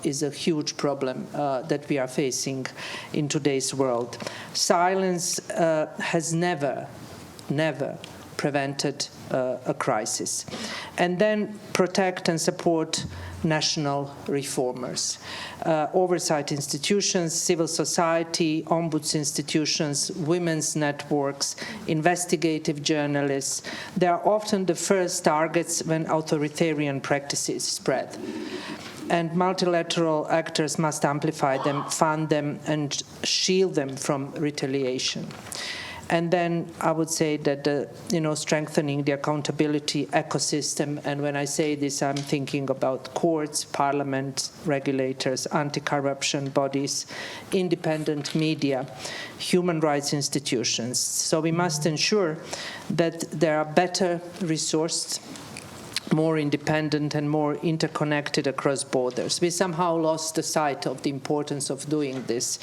is a huge problem that we are facing in today's world. Silence has never prevented a crisis. And then protect and support national reformers. Oversight institutions, civil society, ombuds institutions, women's networks, investigative journalists, they are often the first targets when authoritarian practices spread. And multilateral actors must amplify them, fund them, and shield them from retaliation. And then I would say that strengthening the accountability ecosystem, and when I say this, I'm thinking about courts, parliament, regulators, anti-corruption bodies, independent media, human rights institutions. So we must ensure that there are better resourced, more independent and more interconnected across borders. We somehow lost the sight of the importance of doing this.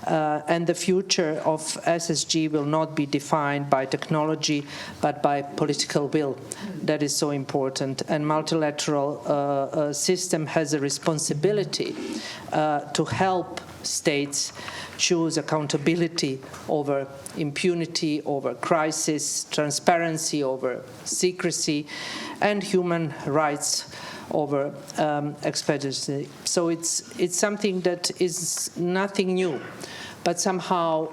And the future of SSG will not be defined by technology, but by political will. That is so important. And multilateral system has a responsibility to help states choose accountability over impunity, over crisis, transparency over secrecy, and human rights over expediency. So it's something that is nothing new, but somehow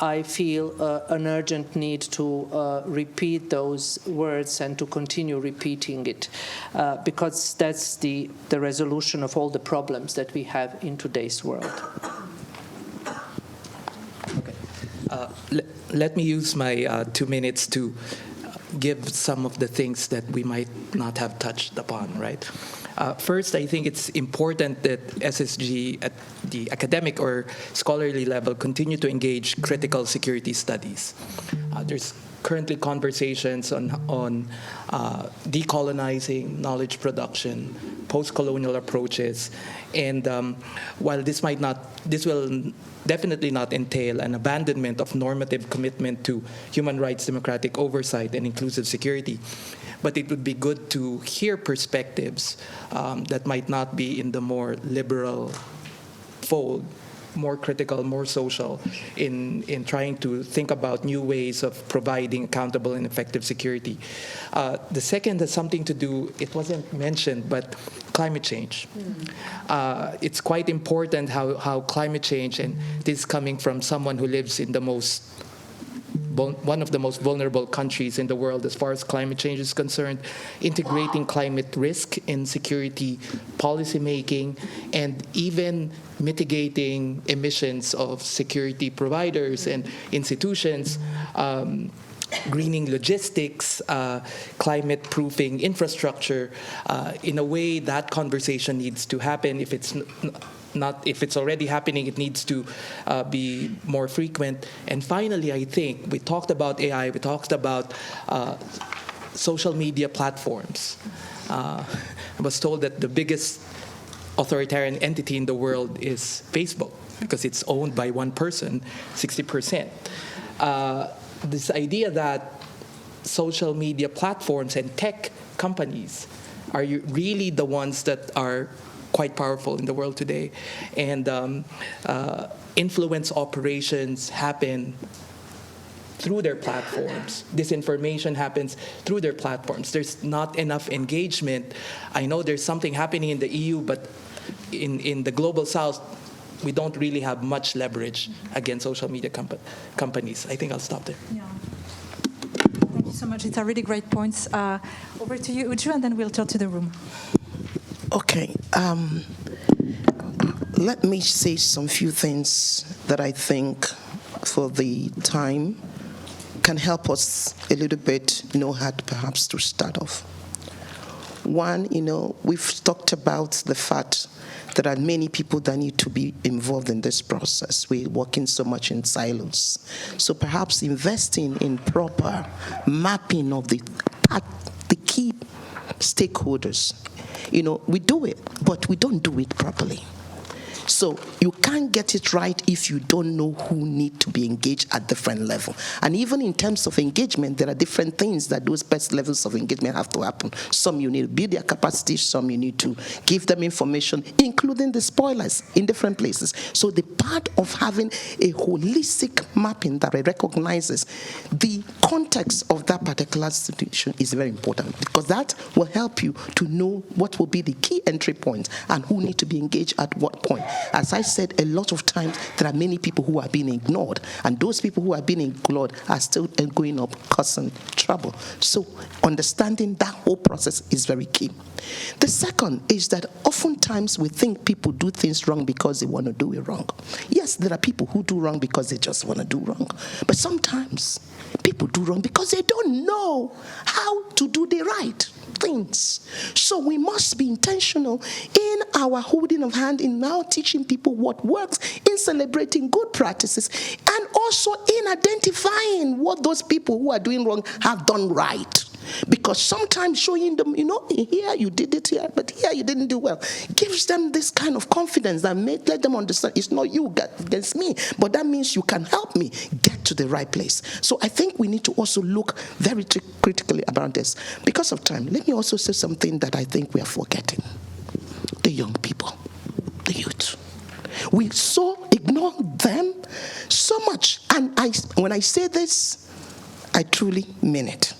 I feel an urgent need to repeat those words and to continue repeating it, because that's the resolution of all the problems that we have in today's world. Let me use my 2 minutes to give some of the things that we might not have touched upon, right? First, I think it's important that SSG at the academic or scholarly level, continue to engage critical security studies. There's currently conversations on decolonizing knowledge production, post-colonial approaches, and while this will definitely not entail an abandonment of normative commitment to human rights, democratic oversight, and inclusive security, but it would be good to hear perspectives that might not be in the more liberal fold, more critical, more social, in trying to think about new ways of providing accountable and effective security. The second has something to do, it wasn't mentioned, but climate change. It's quite important how climate change, and this is coming from someone who lives in one of the most vulnerable countries in the world as far as climate change is concerned, integrating climate risk in security policy making, and even mitigating emissions of security providers and institutions, greening logistics, climate-proofing infrastructure. In a way, that conversation needs to happen. If it's already happening, it needs to be more frequent. And finally, I think we talked about AI, we talked about social media platforms. I was told that the biggest authoritarian entity in the world is Facebook because it's owned by one person, 60%. This idea that social media platforms and tech companies are really the ones that are quite powerful in the world today, and influence operations happen through their platforms. Disinformation happens through their platforms. There's not enough engagement. I know there's something happening in the EU, but in the global south, we don't really have much leverage against social media companies. I think I'll stop there. Yeah. Thank you so much. It's a really great points. Over to you, Uju, and then we'll turn to the room. Okay. Let me say some few things that I think, for the time, can help us a little bit know how perhaps to start off. One, we've talked about the fact there are many people that need to be involved in this process. We're working so much in silos. So perhaps investing in proper mapping of the key stakeholders. We do it, but we don't do it properly. So you can't get it right if you don't know who need to be engaged at different level. And even in terms of engagement, there are different things that those best levels of engagement have to happen. Some you need to build their capacity, some you need to give them information, including the spoilers in different places. So the part of having a holistic mapping that recognizes the context of that particular situation is very important, because that will help you to know what will be the key entry points and who need to be engaged at what point. As I said, a lot of times there are many people who are being ignored, and those people who are being ignored are still going up, causing trouble. So understanding that whole process is very key. The second is that oftentimes we think people do things wrong because they want to do it wrong. Yes, there are people who do wrong because they just want to do wrong. But sometimes people do wrong because they don't know how to do the right things. So we must be intentional in our holding of hand, in now teaching people what works, in celebrating good practices, and also in identifying what those people who are doing wrong have done right. Because sometimes showing them, here you did it here, but here you didn't do well, gives them this kind of confidence that let them understand it's not you against me, but that means you can help me get to the right place. So I think we need to also look very critically about this. Because of time, let me also say something that I think we are forgetting. The young people, the youth. We so ignore them so much. And when I say this, I truly mean it.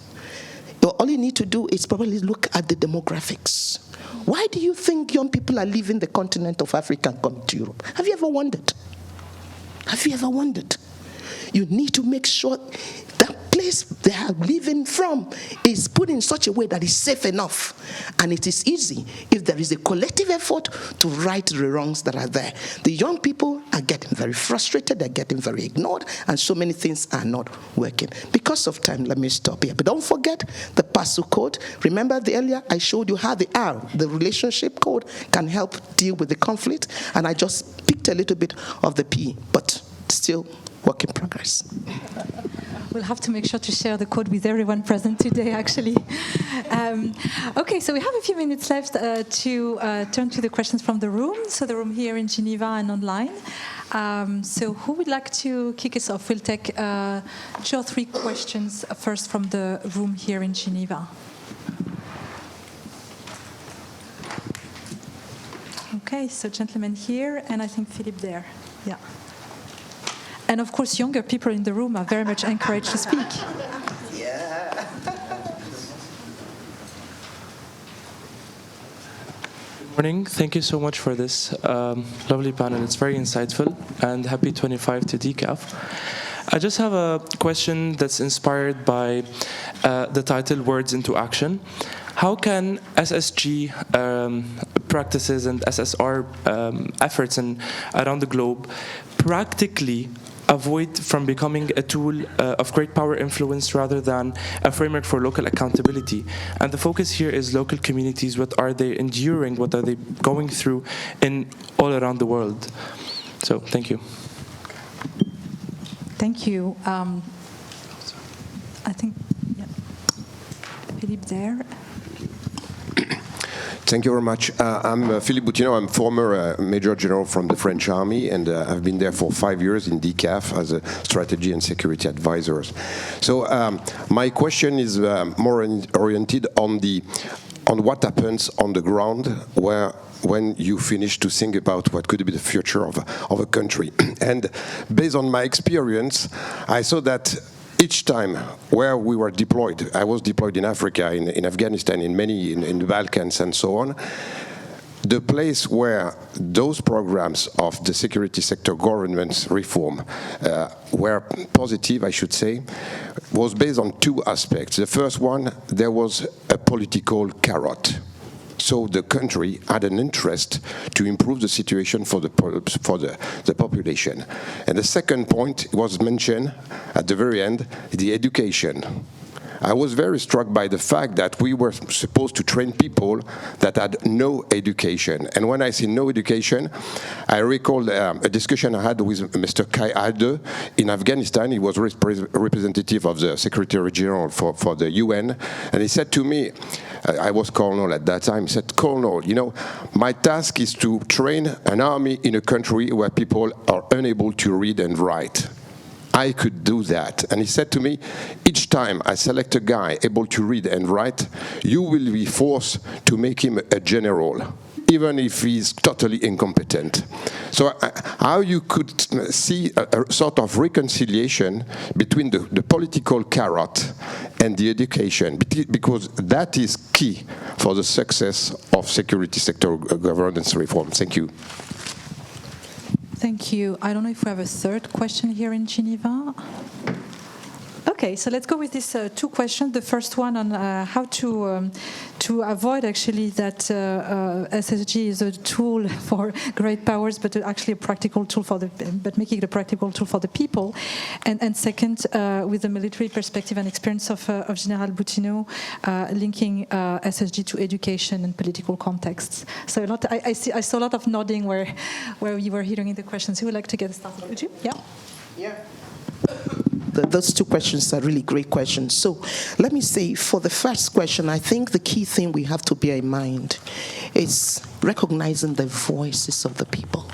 All you need to do is probably look at the demographics. Why do you think young people are leaving the continent of Africa and coming to Europe? Have you ever wondered? Have you ever wondered? You need to make sure that place they are living from is put in such a way that it's safe enough. And it is easy if there is a collective effort to right the wrongs that are there. The young people are getting very frustrated, they're getting very ignored, and so many things are not working. Because of time, let me stop here. But don't forget the PASU code. Remember earlier I showed you how the R, the relationship code, can help deal with the conflict. And I just picked a little bit of the P, but still work in progress. We'll have to make sure to share the code with everyone present today, actually. Okay, so we have a few minutes left to turn to the questions from the room. So the room here in Geneva and online. So who would like to kick us off? We'll take 2 or 3 questions first from the room here in Geneva. Okay, so gentlemen here, and I think Philippe there. Yeah. And of course, younger people in the room are very much encouraged to speak. Yeah. Good morning. Thank you so much for this lovely panel. It's very insightful, and happy 25 to DCAF. I just have a question that's inspired by the title Words into Action. How can SSG practices and SSR efforts around the globe practically avoid from becoming a tool of great power influence rather than a framework for local accountability? And the focus here is local communities. What are they enduring? What are they going through in all around the world? So, thank you. Thank you. I think, yeah. Philippe there. Thank you very much. I'm Philippe Boutineau. I'm former Major General from the French Army, and I've been there for 5 years in DCAF as a strategy and security advisor. So my question is more oriented on what happens on the ground when you finish to think about what could be the future of a country. And based on my experience, I saw that each time where we were deployed, I was deployed in Africa, in Afghanistan, in the Balkans and so on, the place where those programs of the security sector governance reform were positive, I should say, was based on 2 aspects. The first one, there was a political carrot. So the country had an interest to improve the situation for the population. And the second point was mentioned at the very end, the education. I was very struck by the fact that we were supposed to train people that had no education. And when I say no education, I recall a discussion I had with Mr. Kai Alde in Afghanistan. He was representative of the Secretary General for the UN. And he said to me, I was Colonel at that time, he said, Colonel, you know, my task is to train an army in a country where people are unable to read and write. I could do that. And he said to me, each time I select a guy able to read and write, you will be forced to make him a general, even if he's totally incompetent. So how you could see a sort of reconciliation between the political carrot and the education, because that is key for the success of security sector governance reform. Thank you. Thank you. I don't know if we have a third question here in Geneva. Okay, so let's go with these 2 questions. The first one on how to avoid actually that SSG is a tool for great powers, but actually a practical tool but making it a practical tool for the people. And second, with the military perspective and experience of General Boutineau, linking SSG to education and political contexts. So I saw a lot of nodding where you were hearing the questions. Who would like to get started? Would you? Yeah. Yeah. Those 2 questions are really great questions. So let me say, for the first question, I think the key thing we have to bear in mind is recognizing the voices of the people,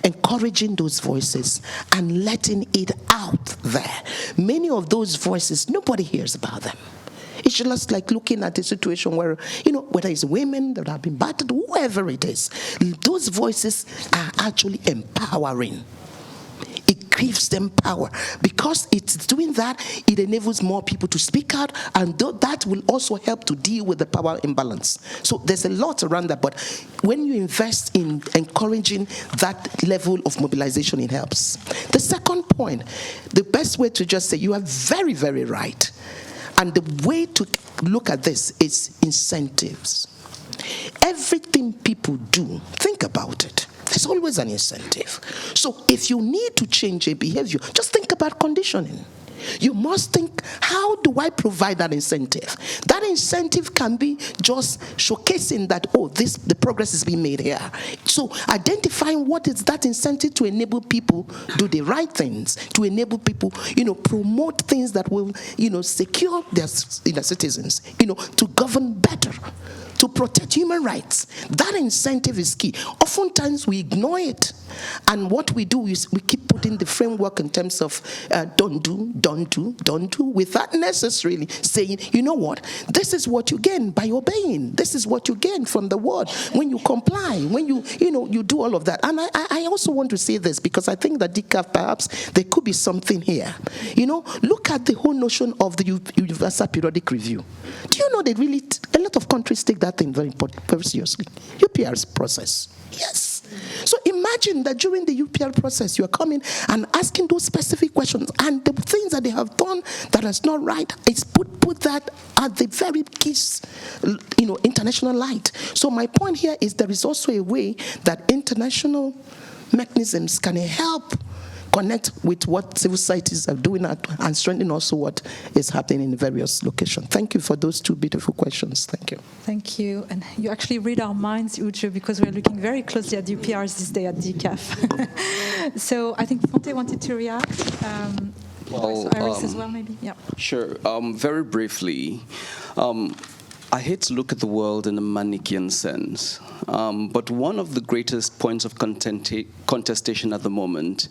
encouraging those voices and letting it out there. Many of those voices, nobody hears about them. It's just like looking at a situation where, you know, whether it's women that have been battered, whoever it is, those voices are actually empowering. It gives them power. Because it's doing that, it enables more people to speak out, and that will also help to deal with the power imbalance. So there's a lot around that, but when you invest in encouraging that level of mobilization, it helps. The second point, the best way to just say, you are very, very right. And the way to look at this is incentives. Everything people do, think about it. There's always an incentive. So if you need to change a behavior, just think about conditioning. You must think, how do I provide that incentive? That incentive can be just showcasing that, the progress is being made here. So identifying what is that incentive to enable people do the right things, to enable people, promote things that will, secure their citizens, to govern better, to protect human rights. That incentive is key. Oftentimes we ignore it. And what we do is we keep putting the framework in terms of don't do, without necessarily saying, you know what, this is what you gain by obeying. This is what you gain from the word when you comply, when you do all of that. And I also want to say this because I think that DCAF, perhaps there could be something here. Look at the whole notion of the Universal Periodic Review. Do you know that really a lot of countries take that thing very seriously? UPR's process. Yes. So imagine that during the UPR process, you are coming and asking those specific questions, and the things that they have done that is not right, is put that at the very keys, international light. So my point here is there is also a way that international mechanisms can help connect with what civil societies are doing and strengthen also what is happening in various locations. Thank you for those two beautiful questions. Thank you. Thank you. And you actually read our minds, Uche, because we're looking very closely at UPRs this day at DCAF. So I think Fonte wanted to react. Iris as well, maybe? Yeah. Sure. Very briefly, I hate to look at the world in a Manichaean sense, but one of the greatest points of contestation at the moment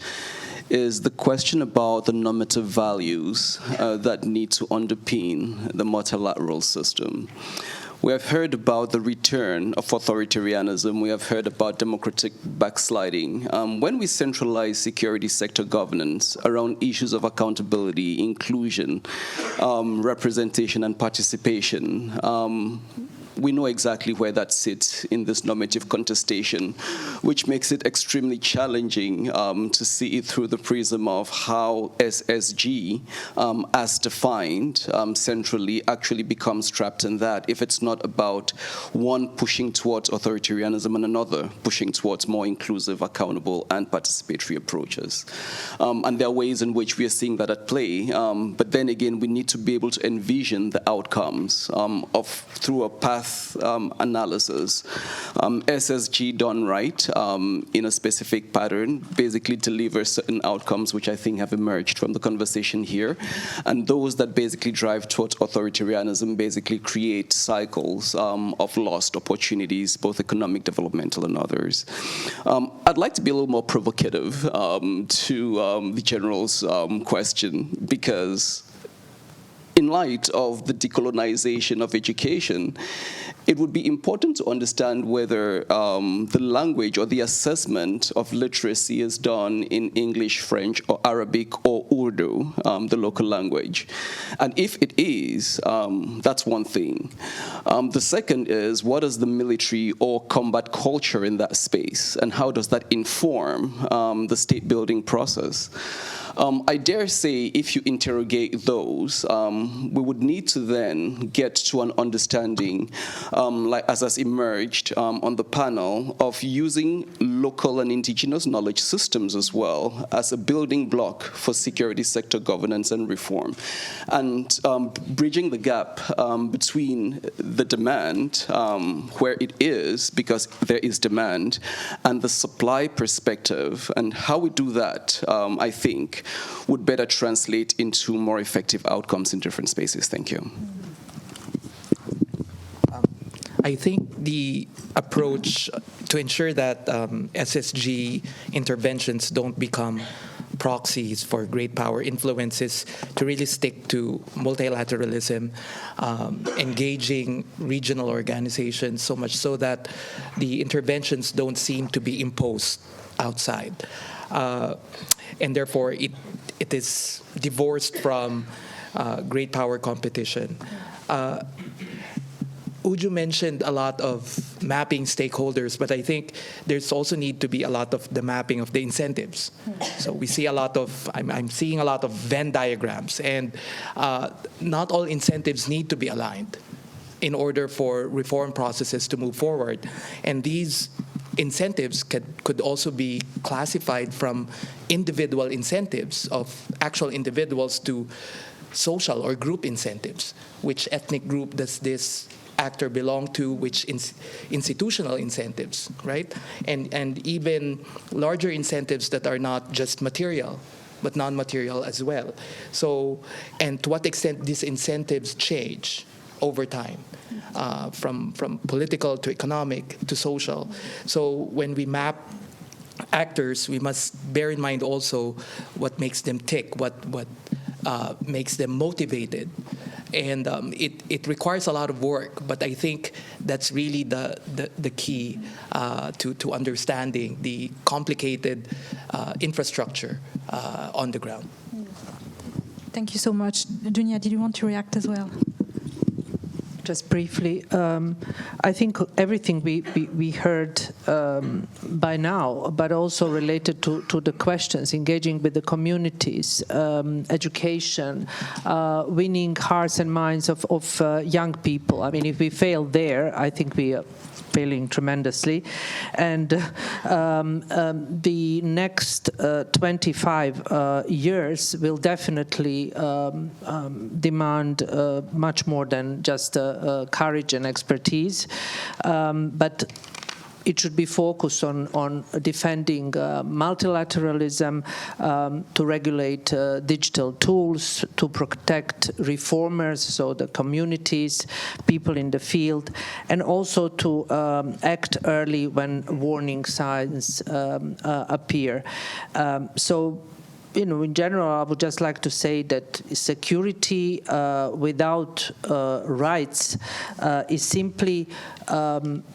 is the question about the normative values that need to underpin the multilateral system. We have heard about the return of authoritarianism. We have heard about democratic backsliding. When we centralize security sector governance around issues of accountability, inclusion, representation, and participation, we know exactly where that sits in this normative contestation, which makes it extremely challenging to see it through the prism of how SSG, as defined centrally, actually becomes trapped in that if it's not about one pushing towards authoritarianism and another pushing towards more inclusive, accountable, and participatory approaches. And there are ways in which we are seeing that at play, but then again, we need to be able to envision the outcomes through a path analysis. SSG done right in a specific pattern basically delivers certain outcomes which I think have emerged from the conversation here, and those that basically drive towards authoritarianism basically create cycles of lost opportunities, both economic, developmental, and others. I'd like to be a little more provocative to the General's question, because in light of the decolonization of education, it would be important to understand whether the language or the assessment of literacy is done in English, French, or Arabic, or Urdu, the local language. And if it is, that's one thing. The second is, what is the military or combat culture in that space, and how does that inform the state-building process? I dare say if you interrogate those, we would need to then get to an understanding, like as has emerged on the panel, of using local and indigenous knowledge systems as well as a building block for security sector governance and reform, and bridging the gap between the demand, where it is, because there is demand, and the supply perspective, and how we do that, I think, would better translate into more effective outcomes in different spaces. Thank you. I think the approach to ensure that SSG interventions don't become proxies for great power influences to really stick to multilateralism, engaging regional organizations, so much so that the interventions don't seem to be imposed outside. and therefore it is divorced from great power competition. Uju mentioned a lot of mapping stakeholders, but I think there's also need to be a lot of the mapping of the incentives. So we see a lot of, I'm seeing a lot of Venn diagrams, and not all incentives need to be aligned in order for reform processes to move forward. And these incentives could also be classified from individual incentives of actual individuals to social or group incentives. Which ethnic group does this actor belong to, which institutional incentives, right? And even larger incentives that are not just material, but non-material as well. So, and to what extent these incentives change over time, from political to economic to social. So when we map actors, we must bear in mind also what makes them tick, what makes them motivated. And it requires a lot of work, but I think that's really the key to understanding the complicated infrastructure on the ground. Thank you so much. Dunya, did you want to react as well? Just briefly, I think everything we heard by now, but also related to the questions, engaging with the communities, education, winning hearts and minds of young people. I mean, if we fail there, I think we are failing tremendously. And the next 25 years will definitely demand much more than just courage and expertise, but it should be focused on defending multilateralism, to regulate digital tools, to protect reformers, so the communities, people in the field, and also to act early when warning signs appear. So, you know, in general, I would just like to say that security without rights is simply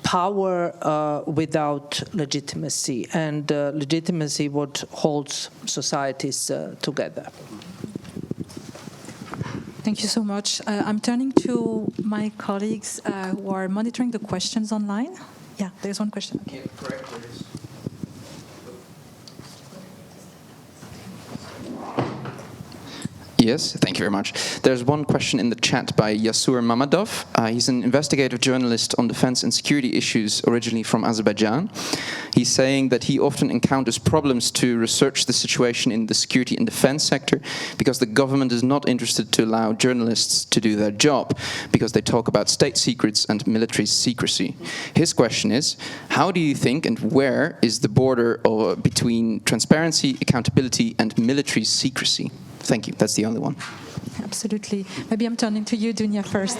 power without legitimacy, and legitimacy what holds societies together. Thank you so much. I'm turning to my colleagues who are monitoring the questions online. Yeah, there's one question. Yes, thank you very much. There's one question in the chat by Yasur Mamadov. He's an investigative journalist on defense and security issues, originally from Azerbaijan. He's saying that he often encounters problems to research the situation in the security and defense sector because the government is not interested to allow journalists to do their job because they talk about state secrets and military secrecy. His question is, how do you think and where is the border between transparency, accountability, and military secrecy? Thank you. That's the only one. Absolutely. Maybe I'm turning to you, Dunya, first.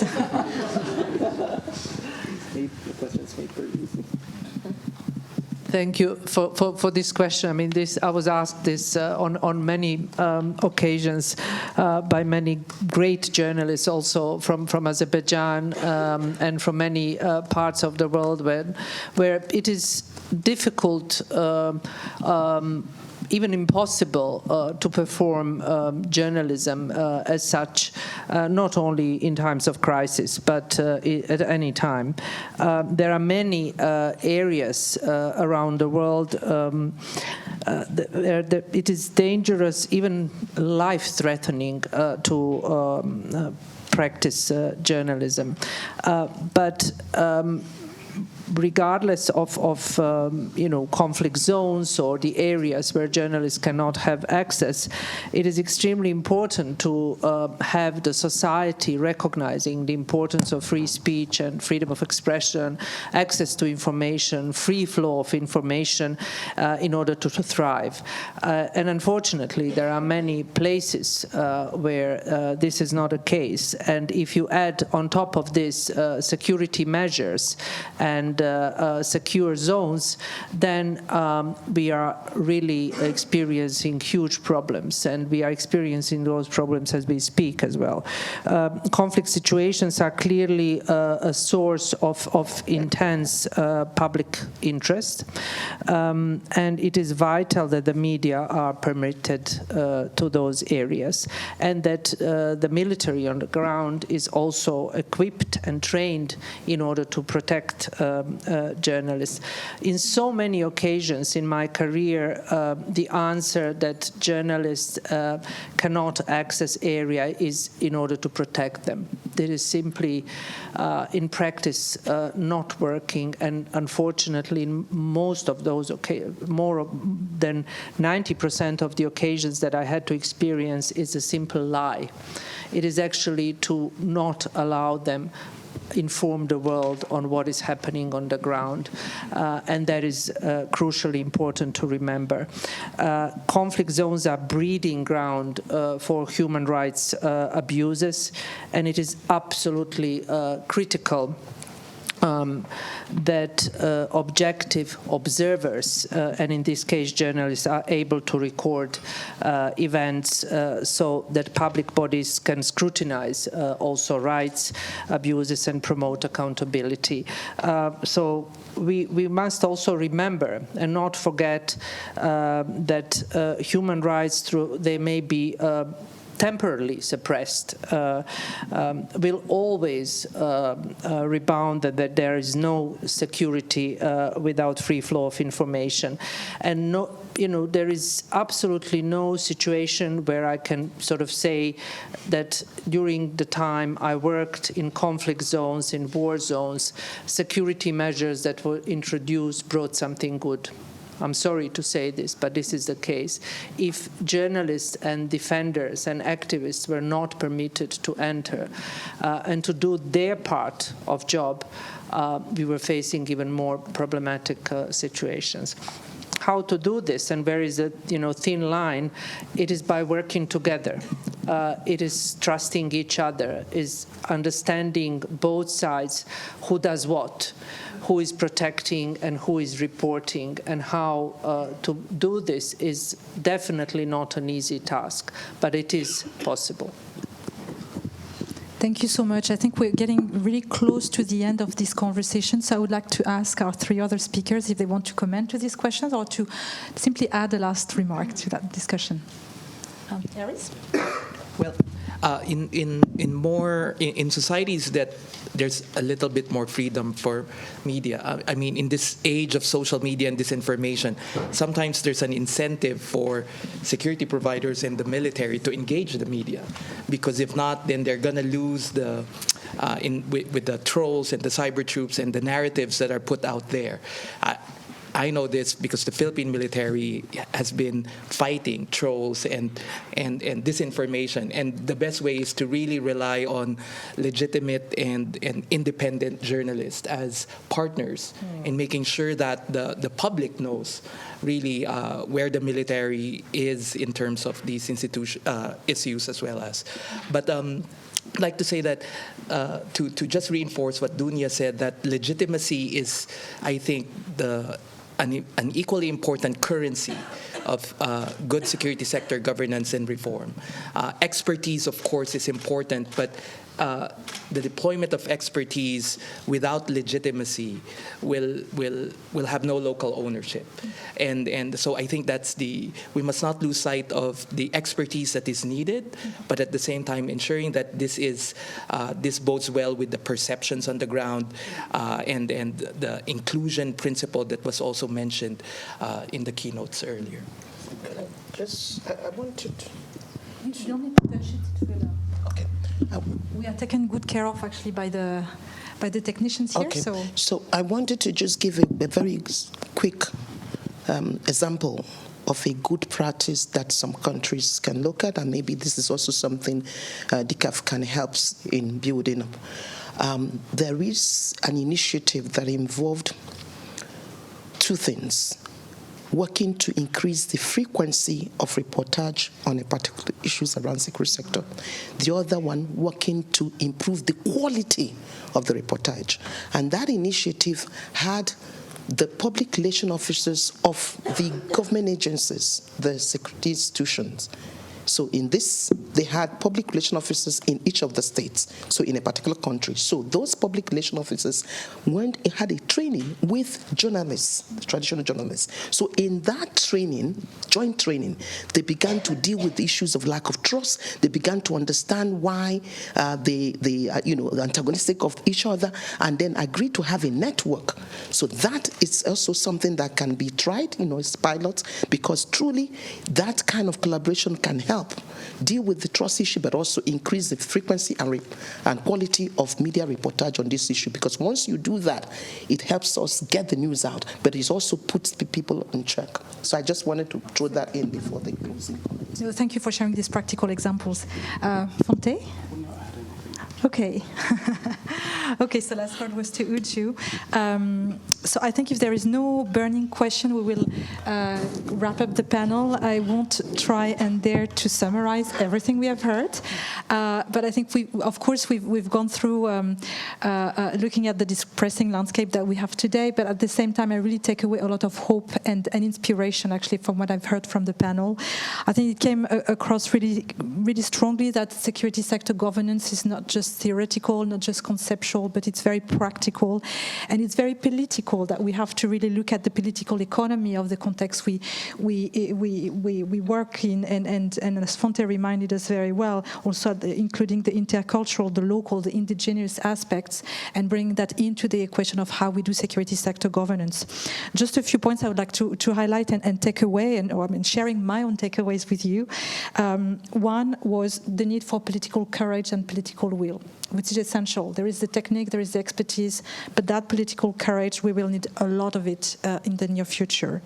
Thank you for this question. I mean, I was asked this on many occasions by many great journalists, also from Azerbaijan and from many parts of the world, where it is difficult, even impossible, to perform journalism as such, not only in times of crisis, but at any time. There are many areas around the world it is dangerous, even life-threatening, to practice journalism. But regardless of conflict zones or the areas where journalists cannot have access, it is extremely important to have the society recognizing the importance of free speech and freedom of expression, access to information, free flow of information in order to thrive. And unfortunately, there are many places where this is not the case. And if you add on top of this security measures and secure zones, then we are really experiencing huge problems, and we are experiencing those problems as we speak as well. Conflict situations are clearly a source of intense public interest, and it is vital that the media are permitted to those areas, and that the military on the ground is also equipped and trained in order to protect journalists. In so many occasions in my career, the answer that journalists cannot access area is in order to protect them. That is simply, in practice, not working, and unfortunately, in most of those more than 90% of the occasions that I had to experience is a simple lie. It is actually to not allow them inform the world on what is happening on the ground, and that is crucially important to remember. Conflict zones are breeding ground for human rights abuses, and it is absolutely critical that objective observers, and in this case journalists, are able to record events so that public bodies can scrutinize also rights abuses and promote accountability. So we must also remember and not forget that human rights, they may be temporarily suppressed, will always rebound, that there is no security without free flow of information. And there is absolutely no situation where I can sort of say that during the time I worked in conflict zones, in war zones, security measures that were introduced brought something good. I'm sorry to say this, but this is the case. If journalists and defenders and activists were not permitted to enter and to do their part of job, we were facing even more problematic situations. How to do this, and where is a thin line? It is by working together. It is trusting each other, is understanding both sides, who does what, who is protecting and who is reporting, and how to do this is definitely not an easy task, but it is possible. Thank you so much. I think we're getting really close to the end of this conversation, so I would like to ask our three other speakers if they want to comment to these questions or to simply add a last remark to that discussion. Aris? Well, in societies that there's a little bit more freedom for media. I mean, in this age of social media and disinformation, sometimes there's an incentive for security providers and the military to engage the media, because if not, then they're going to lose with the trolls and the cyber troops and the narratives that are put out there. I know this because the Philippine military has been fighting trolls and disinformation, and the best way is to really rely on legitimate and independent journalists as partners in making sure that the public knows really where the military is in terms of these issues as well as. But I'd like to say that to just reinforce what Dunya said, that legitimacy is, I think, an equally important currency of good security sector governance and reform. Expertise, of course, is important, but the deployment of expertise without legitimacy will have no local ownership, and so I think we must not lose sight of the expertise that is needed, but at the same time ensuring that this bodes well with the perceptions on the ground, and the inclusion principle that was also mentioned in the keynotes earlier. I wanted. You don't need to touch it. Okay. We are taken good care of actually by the technicians here. Okay. So I wanted to just give a very quick example of a good practice that some countries can look at, and maybe this is also something DCAF can help in building. There is an initiative that involved two things. working to increase the frequency of reportage on a particular issues around security sector. The other one working to improve the quality of the reportage. And that initiative had the public relation officers of the government agencies, the security institutions. So in this, they had public relation officers in each of the states, so in a particular country. So those public relation officers had a training with journalists, traditional journalists. So in that training, joint training, they began to deal with the issues of lack of trust. They began to understand why they antagonistic of each other, and then agreed to have a network. So that is also something that can be tried, as pilot, because truly that kind of collaboration can help deal with the trust issue, but also increase the frequency and quality of media reportage on this issue. Because once you do that, it helps us get the news out, but it also puts the people in check. So I just wanted to throw that in before the closing. So thank you for sharing these practical examples. Fonte? Okay. Okay, so last word was to Uju. So I think if there is no burning question, we will wrap up the panel. I won't try and dare to summarize everything we have heard, but I think we've gone through looking at the depressing landscape that we have today, but at the same time I really take away a lot of hope and inspiration actually from what I've heard from the panel. I think it came across really, really strongly that security sector governance is not just theoretical, not just conceptual, but it's very practical, and it's very political, that we have to really look at the political economy of the context we work in, and as Fonte reminded us very well, also including the intercultural, the local, the indigenous aspects, and bring that into the equation of how we do security sector governance. Just a few points I would like to highlight and take away, and sharing my own takeaways with you. One was the need for political courage and political will, which is essential. There is the technique, there is the expertise, but that political courage, we will need a lot of it in the near future.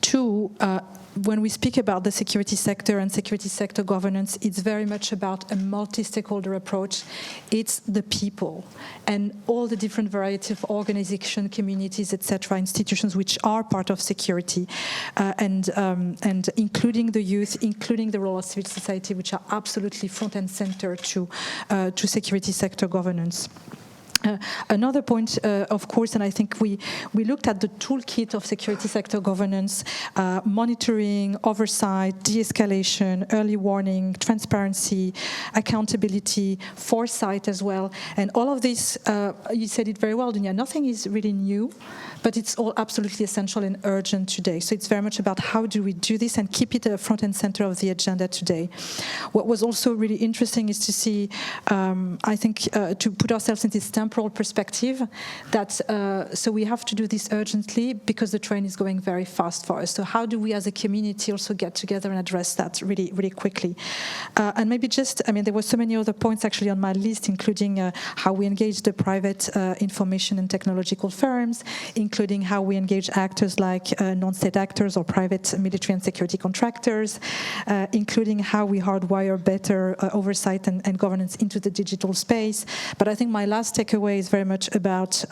Two, when we speak about the security sector and security sector governance, it's very much about a multi-stakeholder approach. It's the people and all the different variety of organization, communities, etc., institutions which are part of security, and including the youth, including the role of civil society, which are absolutely front and center to security sector governance. Another point, of course, and I think we looked at the toolkit of security sector governance, monitoring, oversight, de-escalation, early warning, transparency, accountability, foresight as well. And all of this, you said it very well, Dunia, nothing is really new, but it's all absolutely essential and urgent today. So it's very much about how do we do this and keep it front and center of the agenda today. What was also really interesting is to see, I think, to put ourselves in this temporal perspective, that so we have to do this urgently because the train is going very fast for us. So how do we as a community also get together and address that really, really quickly? And maybe just, there were so many other points actually on my list, including how we engage the private information and technological firms, including how we engage actors like non-state actors or private military and security contractors, including how we hardwire better oversight and governance into the digital space. But I think my last takeaway is very much about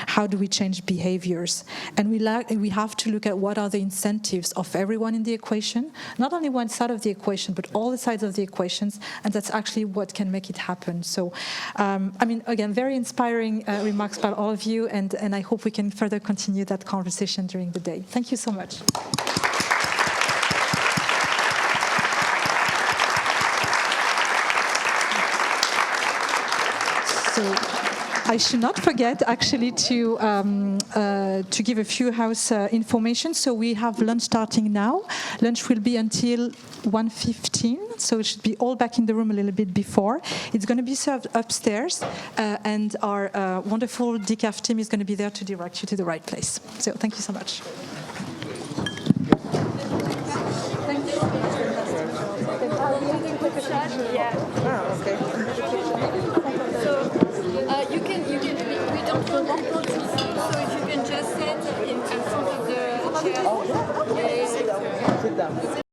how do we change behaviors. And we have to look at what are the incentives of everyone in the equation, not only one side of the equation, but all the sides of the equations, and that's actually what can make it happen. So, again, very inspiring remarks by all of you, and I hope we can further continue that conversation during the day. Thank you so much. So I should not forget actually to give a few house information. So we have lunch starting now. Lunch will be until 1:15, so it should be all back in the room a little bit before. It's going to be served upstairs, and our wonderful DCAF team is going to be there to direct you to the right place. So thank you so much. Yeah. Oh, okay. We don't want to, so if you can just sit in front of the chair. Sit down.